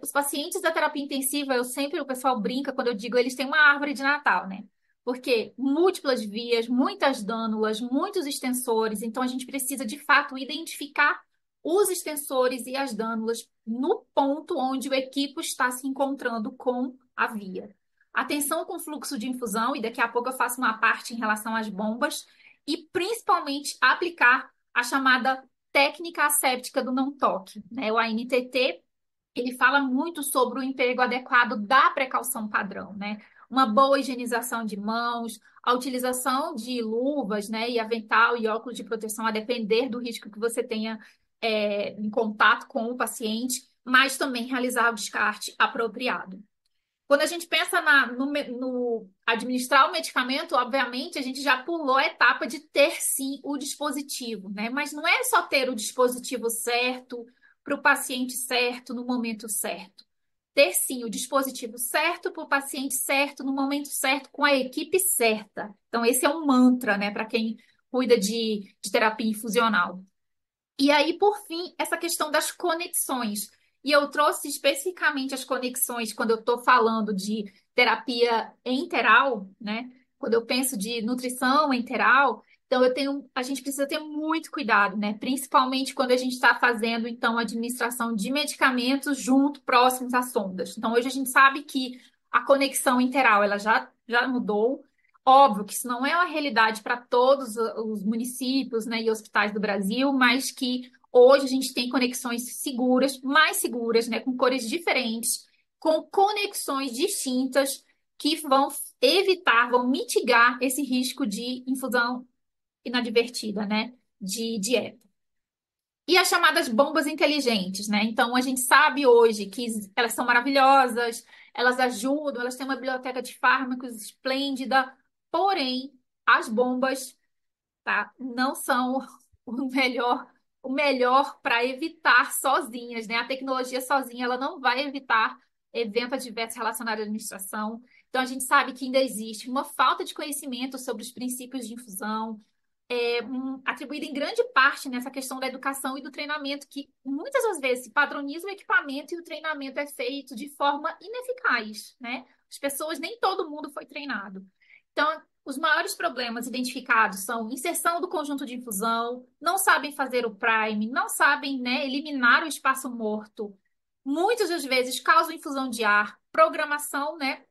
Os pacientes da terapia intensiva, o pessoal brinca quando eu digo, eles têm uma árvore de Natal, né? Porque múltiplas vias, muitas dânulas, muitos extensores, então a gente precisa, de fato, identificar os extensores e as dânulas no ponto onde o equipo está se encontrando com a via. Atenção com fluxo de infusão, e daqui a pouco eu faço uma parte em relação às bombas, e principalmente aplicar a chamada técnica asséptica do não toque, né? O ANTT, ele fala muito sobre o emprego adequado da precaução padrão, né? Uma boa higienização de mãos, a utilização de luvas, né, e avental e óculos de proteção, a depender do risco que você tenha em contato com o paciente, mas também realizar o descarte apropriado. Quando a gente pensa no administrar o medicamento, obviamente, a gente já pulou a etapa de ter, sim, o dispositivo, né? Mas não é só ter o dispositivo certo, para o paciente certo, no momento certo. Ter, sim, o dispositivo certo para o paciente certo, no momento certo, com a equipe certa. Então, esse é um mantra, né, para quem cuida de terapia infusional. E aí, por fim, essa questão das conexões. E eu trouxe especificamente as conexões quando eu estou falando de terapia enteral, né? Quando eu penso de nutrição enteral, então a gente precisa ter muito cuidado, né? Principalmente quando a gente está fazendo, então, a administração de medicamentos junto, próximos às sondas. Então, hoje a gente sabe que a conexão enteral, ela já mudou. Óbvio que isso não é uma realidade para todos os municípios, né, e hospitais do Brasil, mas que hoje a gente tem conexões seguras, mais seguras, né, com cores diferentes, com conexões distintas que vão vão mitigar esse risco de infusão inadvertida, né, de dieta. E as chamadas bombas inteligentes, né? Então, a gente sabe hoje que elas são maravilhosas, elas ajudam, elas têm uma biblioteca de fármacos esplêndida, porém, as bombas, tá, não são o melhor para evitar sozinhas, né? A tecnologia sozinha, ela não vai evitar eventos adversos relacionados à administração. Então, a gente sabe que ainda existe uma falta de conhecimento sobre os princípios de infusão, atribuída em grande parte nessa questão da educação e do treinamento, que muitas das vezes se padroniza o equipamento e o treinamento é feito de forma ineficaz, né? As pessoas, nem todo mundo foi treinado. Então, os maiores problemas identificados são inserção do conjunto de infusão, não sabem fazer o prime, não sabem, né, eliminar o espaço morto. Muitas das vezes causam infusão de ar, programação, né,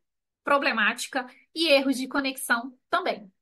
problemática e erros de conexão também.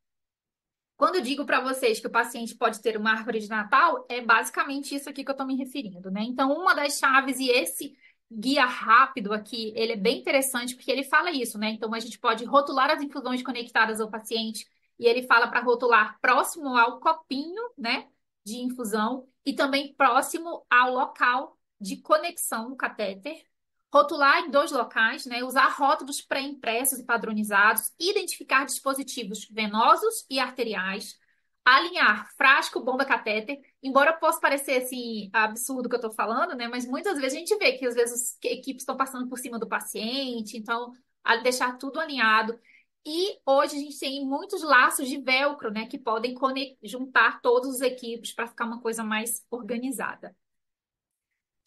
Quando eu digo para vocês que o paciente pode ter uma árvore de Natal, é basicamente isso aqui que eu estou me referindo, né? Então, uma das chaves, e esse guia rápido aqui, ele é bem interessante porque ele fala isso, né? Então, a gente pode rotular as infusões conectadas ao paciente, e ele fala para rotular próximo ao copinho, né, de infusão, e também próximo ao local de conexão do catéter. Rotular em 2 locais, né? Usar rótulos pré-impressos e padronizados, identificar dispositivos venosos e arteriais, alinhar frasco, bomba, catéter. Embora possa parecer assim absurdo o que eu estou falando, né? Mas muitas vezes a gente vê que às vezes as equipes estão passando por cima do paciente, então a deixar tudo alinhado. E hoje a gente tem muitos laços de velcro, né? Que podem juntar todos os equipes para ficar uma coisa mais organizada.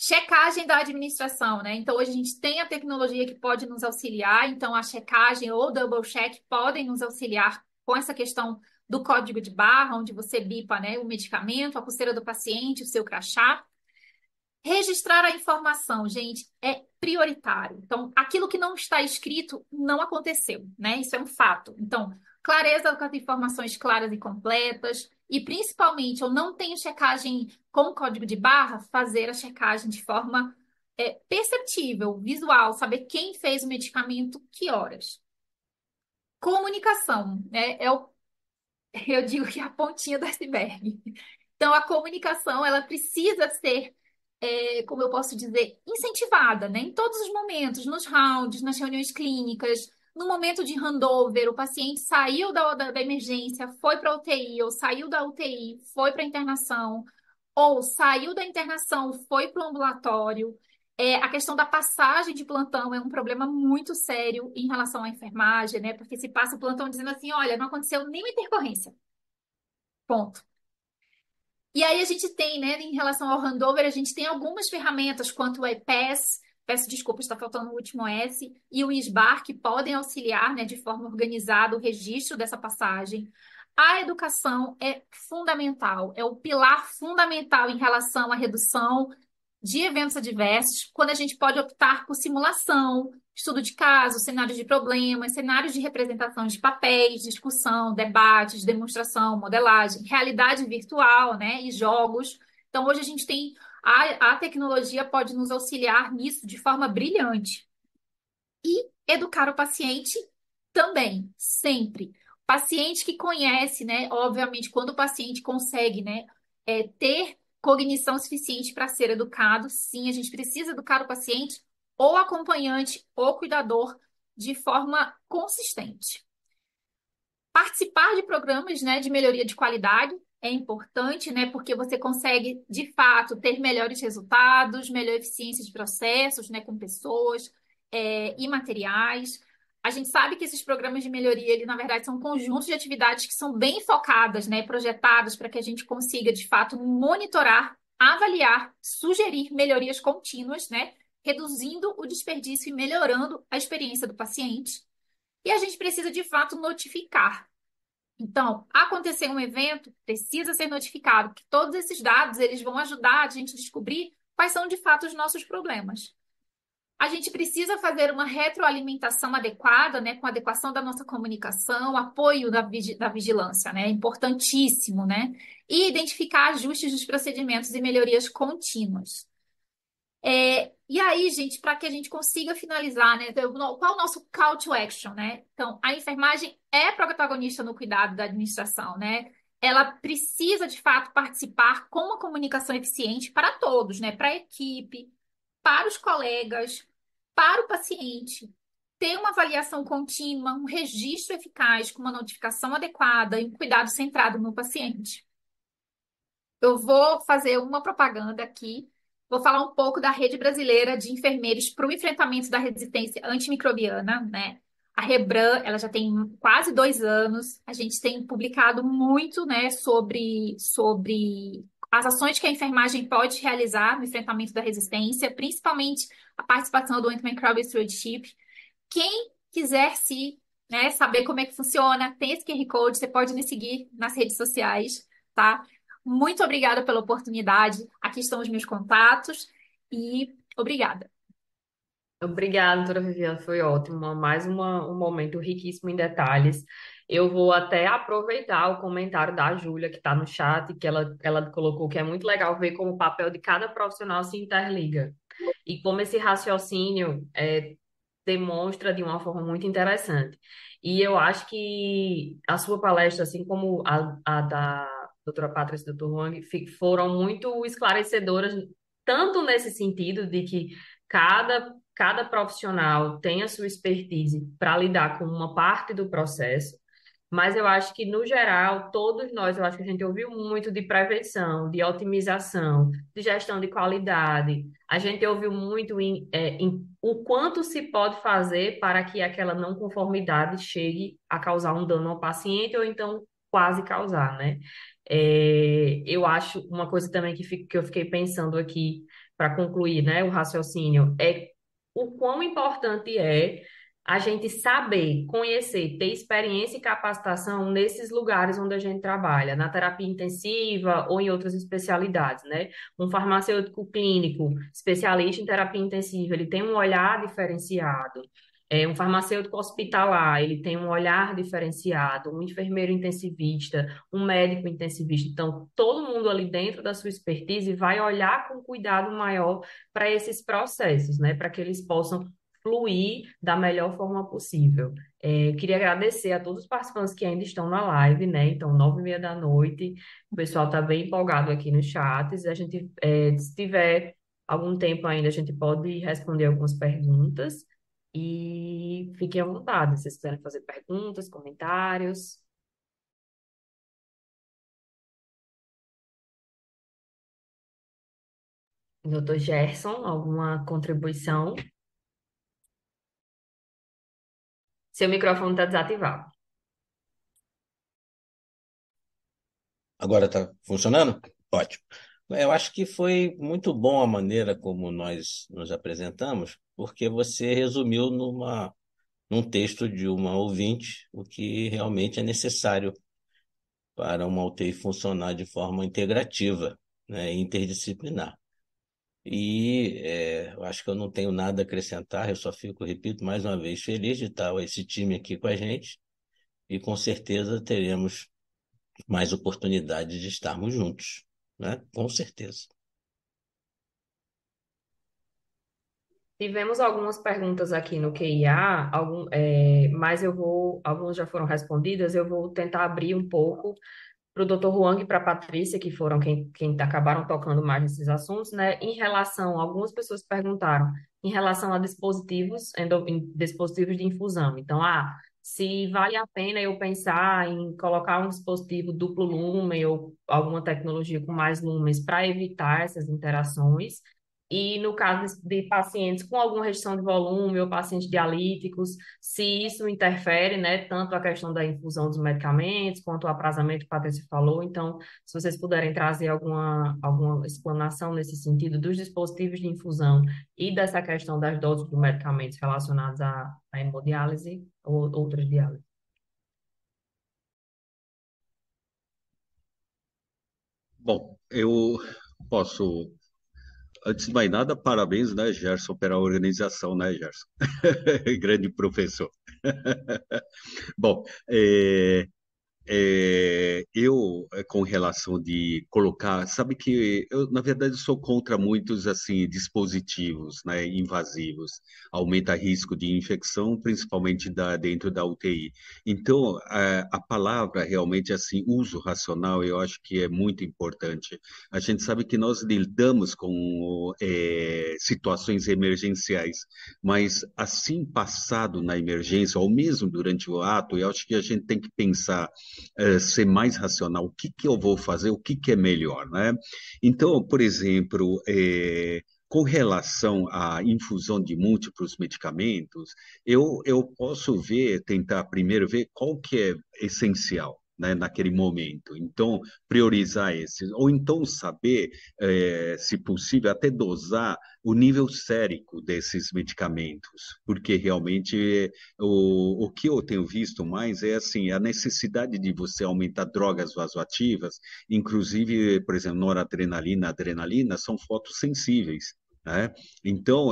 Checagem da administração, né? Então, hoje a gente tem a tecnologia que pode nos auxiliar, então a checagem ou double check podem nos auxiliar com essa questão do código de barra, onde você bipa, né, o medicamento, a pulseira do paciente, o seu crachá. Registrar a informação, gente, é prioritário. Então, aquilo que não está escrito não aconteceu, né? Isso é um fato. Então, clareza com as informações claras e completas. E, principalmente, eu não tenho checagem com código de barra, fazer a checagem de forma perceptível, visual, saber quem fez o medicamento, que horas. Comunicação, né? Eu digo que é a pontinha do iceberg. Então, a comunicação, ela precisa ser, como eu posso dizer, incentivada, né? Em todos os momentos, nos rounds, nas reuniões clínicas, no momento de handover, o paciente saiu da emergência, foi para a UTI, ou saiu da UTI, foi para a internação, ou saiu da internação, foi para o ambulatório. A questão da passagem de plantão é um problema muito sério em relação à enfermagem, né? Porque se passa o plantão dizendo assim, olha, não aconteceu nenhuma intercorrência. Ponto. E aí a gente tem, né, em relação ao handover, a gente tem algumas ferramentas, quanto o iPass, peço desculpa, está faltando o último S, e o ISBAR, que podem auxiliar, né, de forma organizada o registro dessa passagem. A educação é fundamental, é o pilar fundamental em relação à redução de eventos adversos, quando a gente pode optar por simulação, estudo de caso, cenários de problemas, cenários de representação de papéis, discussão, debates, demonstração, modelagem, realidade virtual, né, e jogos. Então, hoje a gente tem a tecnologia pode nos auxiliar nisso de forma brilhante. E educar o paciente também, sempre. Paciente que conhece, né? Obviamente, quando o paciente consegue, né, ter cognição suficiente para ser educado, sim, a gente precisa educar o paciente, ou acompanhante, ou cuidador, de forma consistente. Participar de programas, né, de melhoria de qualidade é importante, né, porque você consegue, de fato, ter melhores resultados, melhor eficiência de processos, né, com pessoas, e materiais. A gente sabe que esses programas de melhoria, ele, na verdade, são conjuntos de atividades que são bem focadas, né, projetadas para que a gente consiga, de fato, monitorar, avaliar, sugerir melhorias contínuas, né, reduzindo o desperdício e melhorando a experiência do paciente. E a gente precisa, de fato, notificar. Então, acontecer um evento, precisa ser notificado, porque todos esses dados eles vão ajudar a gente a descobrir quais são, de fato, os nossos problemas. A gente precisa fazer uma retroalimentação adequada, né, com adequação da nossa comunicação, apoio da vigilância, né, importantíssimo, né, e identificar ajustes dos procedimentos e melhorias contínuas. E aí, gente, para que a gente consiga finalizar, né? Qual é o nosso call to action, né? Então, a enfermagem é protagonista no cuidado da administração, né? Ela precisa, de fato, participar com uma comunicação eficiente para todos, né? Para a equipe, para os colegas, para o paciente. Ter uma avaliação contínua, um registro eficaz, com uma notificação adequada e um cuidado centrado no paciente. Eu vou fazer uma propaganda aqui. Vou falar um pouco da Rede Brasileira de Enfermeiros para o Enfrentamento da Resistência Antimicrobiana, né? A Rebran, ela já tem quase 2 anos. A gente tem publicado muito, né, sobre as ações que a enfermagem pode realizar no enfrentamento da resistência, principalmente a participação do Antimicrobial Stewardship. Quem quiser né, saber como é que funciona, tem esse QR Code, você pode me seguir nas redes sociais, tá? Muito obrigada pela oportunidade. Aqui estão os meus contatos e obrigada. Obrigada, doutora Viviane, foi ótimo. Um momento riquíssimo em detalhes. Eu vou até aproveitar o comentário da Júlia, que está no chat, que ela colocou que é muito legal ver como o papel de cada profissional se interliga. E como esse raciocínio demonstra de uma forma muito interessante. E eu acho que a sua palestra, assim como a da doutora Patrícia e do Dr. Wang, foram muito esclarecedoras, tanto nesse sentido de que cada profissional tem a sua expertise para lidar com uma parte do processo, mas eu acho que, no geral, todos nós, eu acho que a gente ouviu muito de prevenção, de otimização, de gestão de qualidade. A gente ouviu muito em o quanto se pode fazer para que aquela não conformidade chegue a causar um dano ao paciente ou então quase causar, né? Eu acho uma coisa também que eu fiquei pensando aqui para concluir, né, o raciocínio, é o quão importante é a gente saber, conhecer, ter experiência e capacitação nesses lugares onde a gente trabalha, na terapia intensiva ou em outras especialidades, né? Um farmacêutico clínico, especialista em terapia intensiva, ele tem um olhar diferenciado. Um farmacêutico hospitalar, ele tem um olhar diferenciado, um enfermeiro intensivista, um médico intensivista. Então, todo mundo ali dentro da sua expertise vai olhar com cuidado maior para esses processos, né? Para que eles possam fluir da melhor forma possível. Queria agradecer a todos os participantes que ainda estão na live, né? Então, 9h30 da noite, o pessoal está bem empolgado aqui nos chats. A gente, se tiver algum tempo ainda, a gente pode responder algumas perguntas. E fiquem à vontade, se vocês quiserem fazer perguntas, comentários. Doutor Gerson, alguma contribuição? Seu microfone está desativado. Agora está funcionando? Ótimo. Eu acho que foi muito bom a maneira como nós nos apresentamos, porque você resumiu num texto de uma ouvinte o que realmente é necessário para uma UTI funcionar de forma integrativa, né, interdisciplinar. Eu acho que eu não tenho nada a acrescentar, eu só fico, repito, mais uma vez, feliz de estar esse time aqui com a gente e com certeza teremos mais oportunidades de estarmos juntos, né? Com certeza. Tivemos algumas perguntas aqui no QIA, mas algumas já foram respondidas, eu vou tentar abrir um pouco para o Dr. Huang e para a Patrícia, que foram quem acabaram tocando mais nesses assuntos, né? Em relação, algumas pessoas perguntaram em relação a dispositivos de infusão. Então, se vale a pena eu pensar em colocar um dispositivo duplo lumen ou alguma tecnologia com mais lumens para evitar essas interações. E no caso de pacientes com alguma restrição de volume ou pacientes dialíticos, se isso interfere, né, tanto a questão da infusão dos medicamentos quanto o aprazamento que a Patrícia falou. Então, se vocês puderem trazer alguma explanação nesse sentido dos dispositivos de infusão e dessa questão das doses de medicamentos relacionados à hemodiálise ou outras diálises. Bom, eu posso, antes de mais nada, parabéns, né, Gerson, pela organização, né, Gerson? Grande professor. Bom, com relação de colocar, sabe que eu, na verdade, sou contra muitos, assim, dispositivos, né, invasivos, aumenta risco de infecção, principalmente dentro da UTI. Então, a palavra realmente, assim, uso racional, eu acho que é muito importante. A gente sabe que nós lidamos com situações emergenciais, mas assim passado na emergência, ou mesmo durante o ato, eu acho que a gente tem que pensar ser mais racional, o que que eu vou fazer, o que que é melhor, né? Então, por exemplo, com relação à infusão de múltiplos medicamentos, eu posso ver, tentar primeiro ver qual que é essencial, né, naquele momento. Então, priorizar esses, ou então saber, se possível, até dosar o nível sérico desses medicamentos, porque realmente o que eu tenho visto mais é assim, a necessidade de você aumentar drogas vasoativas, inclusive, por exemplo, noradrenalina, adrenalina, são fotossensíveis. Né? Então,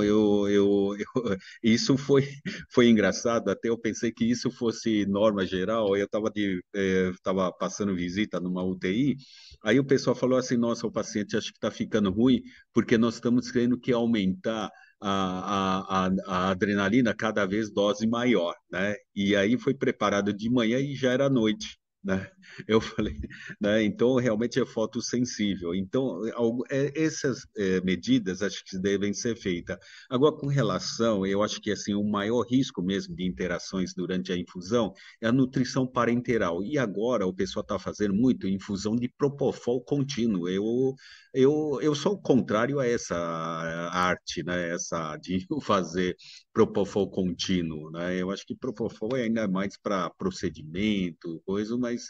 isso foi engraçado, até eu pensei que isso fosse norma geral, eu estava passando visita numa UTI, aí o pessoal falou assim, nossa, o paciente acho que está ficando ruim, porque nós estamos tendo que aumentar a adrenalina cada vez dose maior, né? E aí foi preparado de manhã e já era noite, né? Eu falei, né? Então realmente é fotossensível. Então essas medidas acho que devem ser feitas. Agora com relação, eu acho que assim o maior risco mesmo de interações durante a infusão é a nutrição parenteral. E agora o pessoal está fazendo muito infusão de propofol contínuo. Eu sou o contrário a essa arte, né? Essa de fazer propofol contínuo, né? Eu acho que propofol é ainda mais para procedimento, coisa, mas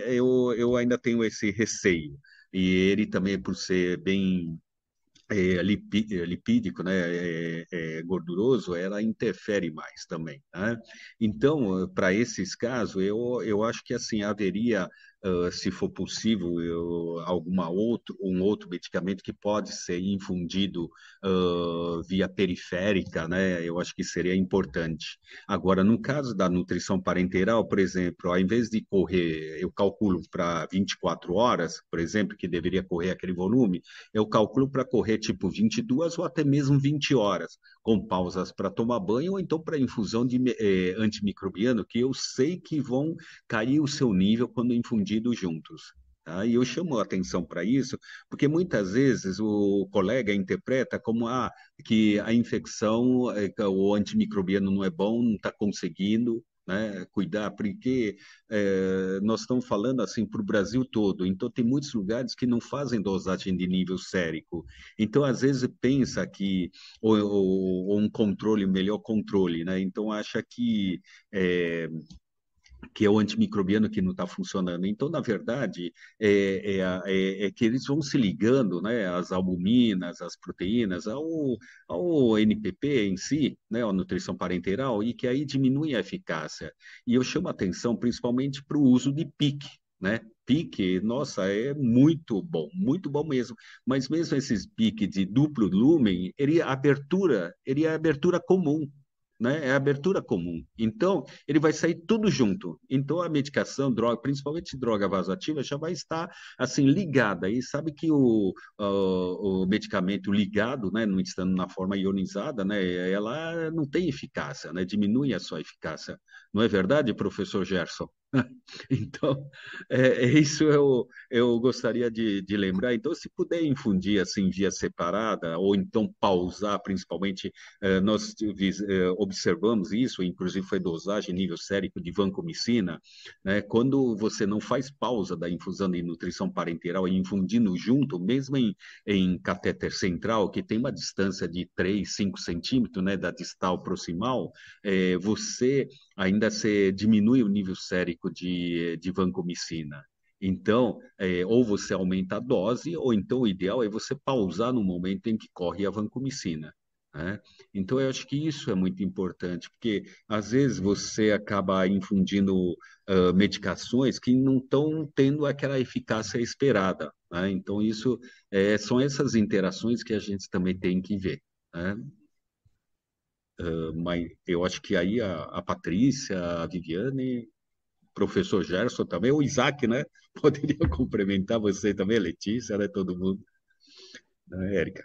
eu ainda tenho esse receio. E ele também, por ser bem lipídico, né, gorduroso, ela interfere mais também, né? Então, para esses casos, eu acho que assim haveria, se for possível, um outro medicamento que pode ser infundido via periférica, né? Eu acho que seria importante. Agora, no caso da nutrição parenteral, por exemplo, ao invés de correr, eu calculo para 24 horas, por exemplo, que deveria correr aquele volume, eu calculo para correr tipo 22 ou até mesmo 20 horas, com pausas para tomar banho ou então para infusão de antimicrobiano, que eu sei que vão cair o seu nível quando infundidos juntos. Tá? E eu chamo a atenção para isso, porque muitas vezes o colega interpreta como que a infecção, o antimicrobiano não é bom, não está conseguindo, né, cuidar, porque nós estamos falando assim para o Brasil todo, então tem muitos lugares que não fazem dosagem de nível sérico. Então, às vezes, pensa que ou um controle, melhor controle, né? Então, acha é, que é o antimicrobiano que não está funcionando. Então, na verdade, é que eles vão se ligando, né, às albuminas, às proteínas, ao NPP em si, né, a nutrição parenteral, e que aí diminui a eficácia. E eu chamo a atenção principalmente para o uso de PIC, né? PIC, nossa, é muito bom mesmo. Mas mesmo esses PIC de duplo lumen, ele é abertura comum, né? É a abertura comum. Então, ele vai sair tudo junto. Então, a medicação, droga, principalmente droga vasoativa, já vai estar assim ligada. E sabe que o medicamento ligado, né, não estando na forma ionizada, né, ela não tem eficácia, né? Diminui a sua eficácia. Não é verdade, professor Gerson? Então, isso eu gostaria de lembrar. Então, se puder infundir assim via separada, ou então pausar, principalmente, nós observamos isso, inclusive foi dosagem nível sérico de vancomicina, né? Quando você não faz pausa da infusão de nutrição parenteral e infundindo junto, mesmo em catéter central, que tem uma distância de 3, 5 centímetros, né, da distal proximal, você ainda se diminui o nível sérico de vancomicina. Então, ou você aumenta a dose, ou então o ideal é você pausar no momento em que corre a vancomicina, né? Então, eu acho que isso é muito importante, porque às vezes você acaba infundindo medicações que não estão tendo aquela eficácia esperada, né? Então, são essas interações que a gente também tem que ver, né? Mas eu acho que aí a Patrícia, a Viviane, professor Gerson também, o Isaac, né? Poderia complementar você também, Letícia, né? Todo mundo, né, Érica?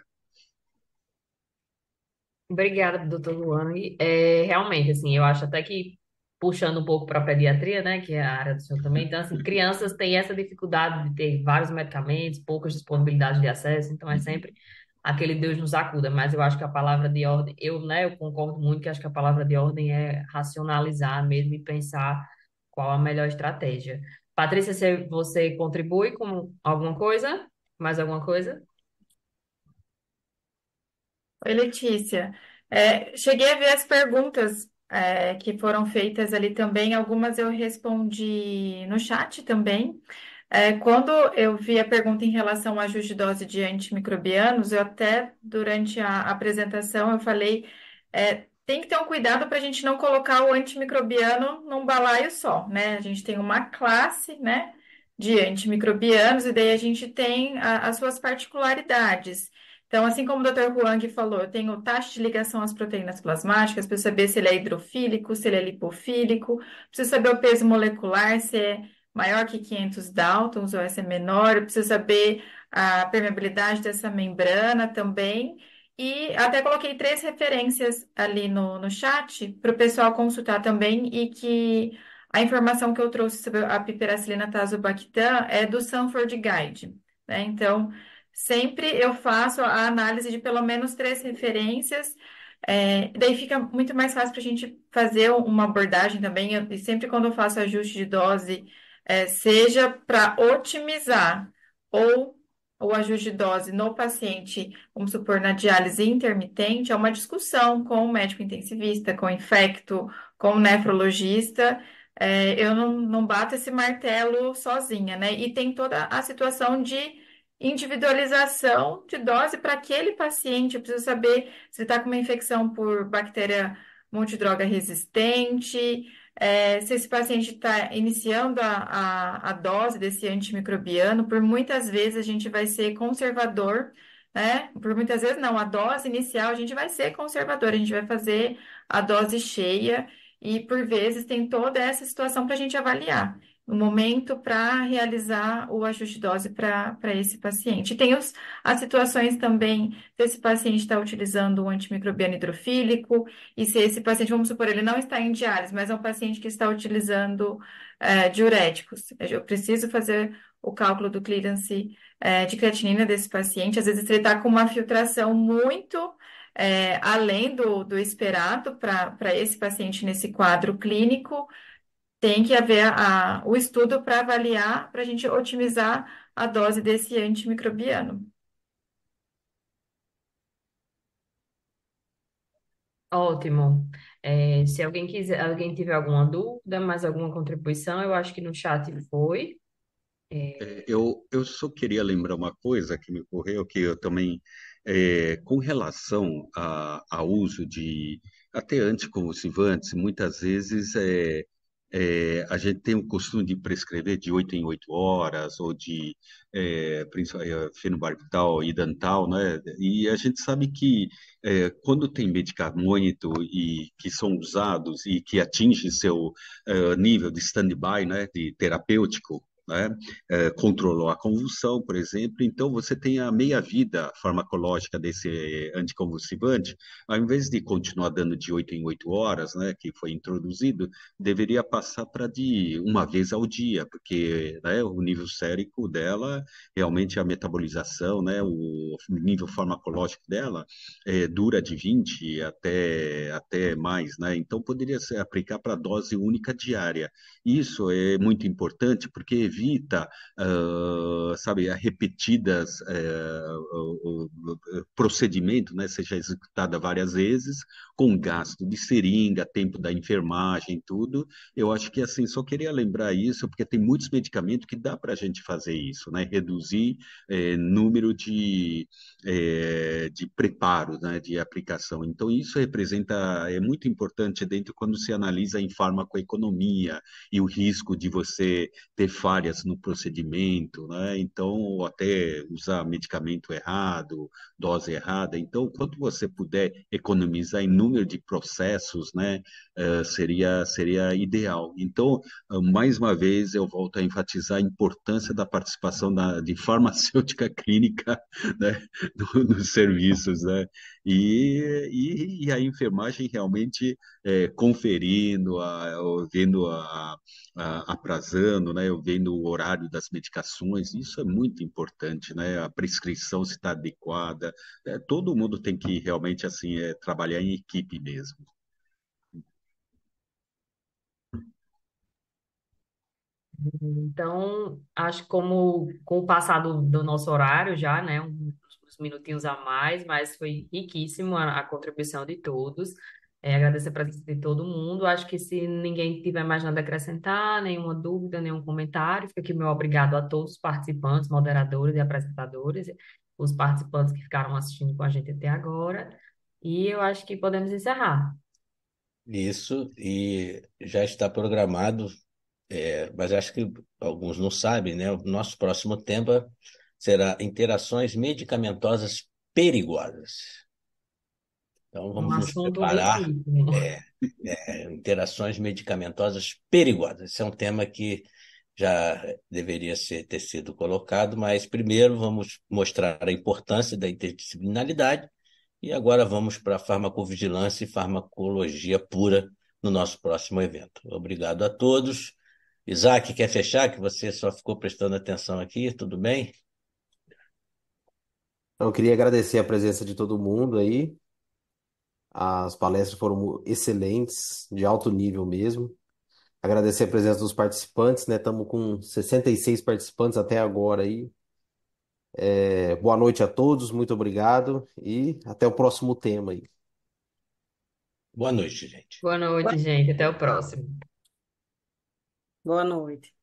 Obrigada, doutor Luana. E, realmente, assim, eu acho até que puxando um pouco para a pediatria, né, que é a área do senhor também, então, assim, crianças têm essa dificuldade de ter vários medicamentos, poucas disponibilidades de acesso, então é sempre aquele Deus nos acuda, mas eu acho que a palavra de ordem, eu concordo muito que acho que a palavra de ordem é racionalizar mesmo e pensar qual a melhor estratégia. Patrícia, você contribui com alguma coisa? Mais alguma coisa? Oi, Letícia. Cheguei a ver as perguntas, que foram feitas ali também. Algumas eu respondi no chat também. Quando eu vi a pergunta em relação ao ajuste de dose de antimicrobianos, eu até, durante a apresentação, eu falei, tem que ter um cuidado para a gente não colocar o antimicrobiano num balaio só, né? A gente tem uma classe, né, de antimicrobianos e daí a gente tem as suas particularidades. Então, assim como o Dr. Huang falou, eu tenho taxa de ligação às proteínas plasmáticas, para saber se ele é hidrofílico, se ele é lipofílico, preciso saber o peso molecular, se é maior que 500 Daltons ou se é menor, eu preciso saber a permeabilidade dessa membrana também. E até coloquei 3 referências ali no chat para o pessoal consultar também e que a informação que eu trouxe sobre a piperacilina tazobactam é do Sanford Guide, né? Então, sempre eu faço a análise de pelo menos 3 referências, daí fica muito mais fácil para a gente fazer uma abordagem também. E sempre quando eu faço ajuste de dose, seja para otimizar ou o ajuste de dose no paciente, vamos supor, na diálise intermitente, é uma discussão com o médico intensivista, com o infecto, com o nefrologista. Eu não bato esse martelo sozinha, né? E tem toda a situação de individualização de dose para aquele paciente. Eu preciso saber se está com uma infecção por bactéria multidroga resistente, se esse paciente está iniciando a dose desse antimicrobiano. Por muitas vezes a gente vai ser conservador, né? Por muitas vezes não, a dose inicial a gente vai ser conservador, a gente vai fazer a dose cheia e por vezes tem toda essa situação para a gente avaliar no momento para realizar o ajuste de dose para esse paciente. E tem as situações também se esse paciente está utilizando um antimicrobiano hidrofílico e se esse paciente, vamos supor, ele não está em diálise, mas é um paciente que está utilizando diuréticos. Eu preciso fazer o cálculo do clearance de creatinina desse paciente. Às vezes ele está com uma filtração muito além do esperado para esse paciente nesse quadro clínico. Tem que haver o estudo para avaliar, para a gente otimizar a dose desse antimicrobiano. Ótimo. Se alguém quiser, alguém tiver alguma dúvida, mais alguma contribuição, eu acho que no chat foi. Eu só queria lembrar uma coisa que me ocorreu, que eu também, com relação ao uso de até anticonvulsivantes, muitas vezes a gente tem o costume de prescrever de 8 em 8 horas, ou de fenobarbital e dantal, né? E a gente sabe que quando tem medicamento e que são usados e que atinge seu nível de stand-by, né, de terapêutico, né? Controlou a convulsão, por exemplo, então você tem a meia-vida farmacológica desse anticonvulsivante, ao invés de continuar dando de 8 em 8 horas, né, que foi introduzido, deveria passar para de uma vez ao dia, porque né, o nível sérico dela, realmente a metabolização, né, o nível farmacológico dela dura de 20 até mais, né? Então poderia ser aplicar para dose única diária. Isso é muito importante porque evita, sabe, a repetidas o procedimento, né, seja executada várias vezes, com gasto de seringa, tempo da enfermagem, tudo. Eu acho que assim, só queria lembrar isso, porque tem muitos medicamentos que dá para a gente fazer isso, né? Reduzir número de preparos, né, de aplicação. Então, isso é muito importante dentro quando se analisa em farmacoeconomia e o risco de você ter falhas no procedimento, né? Então, ou até usar medicamento errado, dose errada. Então, quanto você puder economizar em número de processos, né, seria ideal. Então, mais uma vez, eu volto a enfatizar a importância da participação de farmacêutica clínica, né, nos serviços, né? E a enfermagem realmente conferindo, vendo aprazando, né? Vendo o horário das medicações, isso é muito importante, né? A prescrição se está adequada, todo mundo tem que realmente assim trabalhar em equipe mesmo. Então, acho que como com o passar do nosso horário já, né, uns minutinhos a mais, mas foi riquíssimo a contribuição de todos. Agradecer a presença de todo mundo. Acho que se ninguém tiver mais nada a acrescentar, nenhuma dúvida, nenhum comentário, fica aqui meu obrigado a todos os participantes, moderadores e apresentadores, os participantes que ficaram assistindo com a gente até agora. E eu acho que podemos encerrar. Isso, e já está programado, mas acho que alguns não sabem, né? O nosso próximo tema será interações medicamentosas perigosas. Então, Um vamos nos assunto preparar, riquíssimo. interações medicamentosas perigosas. Esse é um tema que já deveria ter sido colocado, mas primeiro vamos mostrar a importância da interdisciplinaridade e agora vamos para a farmacovigilância e farmacologia pura no nosso próximo evento. Obrigado a todos. Isaac, quer fechar? Que você só ficou prestando atenção aqui, tudo bem? Então, eu queria agradecer a presença de todo mundo aí. As palestras foram excelentes, de alto nível mesmo. Agradecer a presença dos participantes, né? Estamos com 66 participantes até agora aí. Boa noite a todos, muito obrigado e até o próximo tema aí. Boa noite, gente. Boa noite, gente. Até o próximo. Boa noite.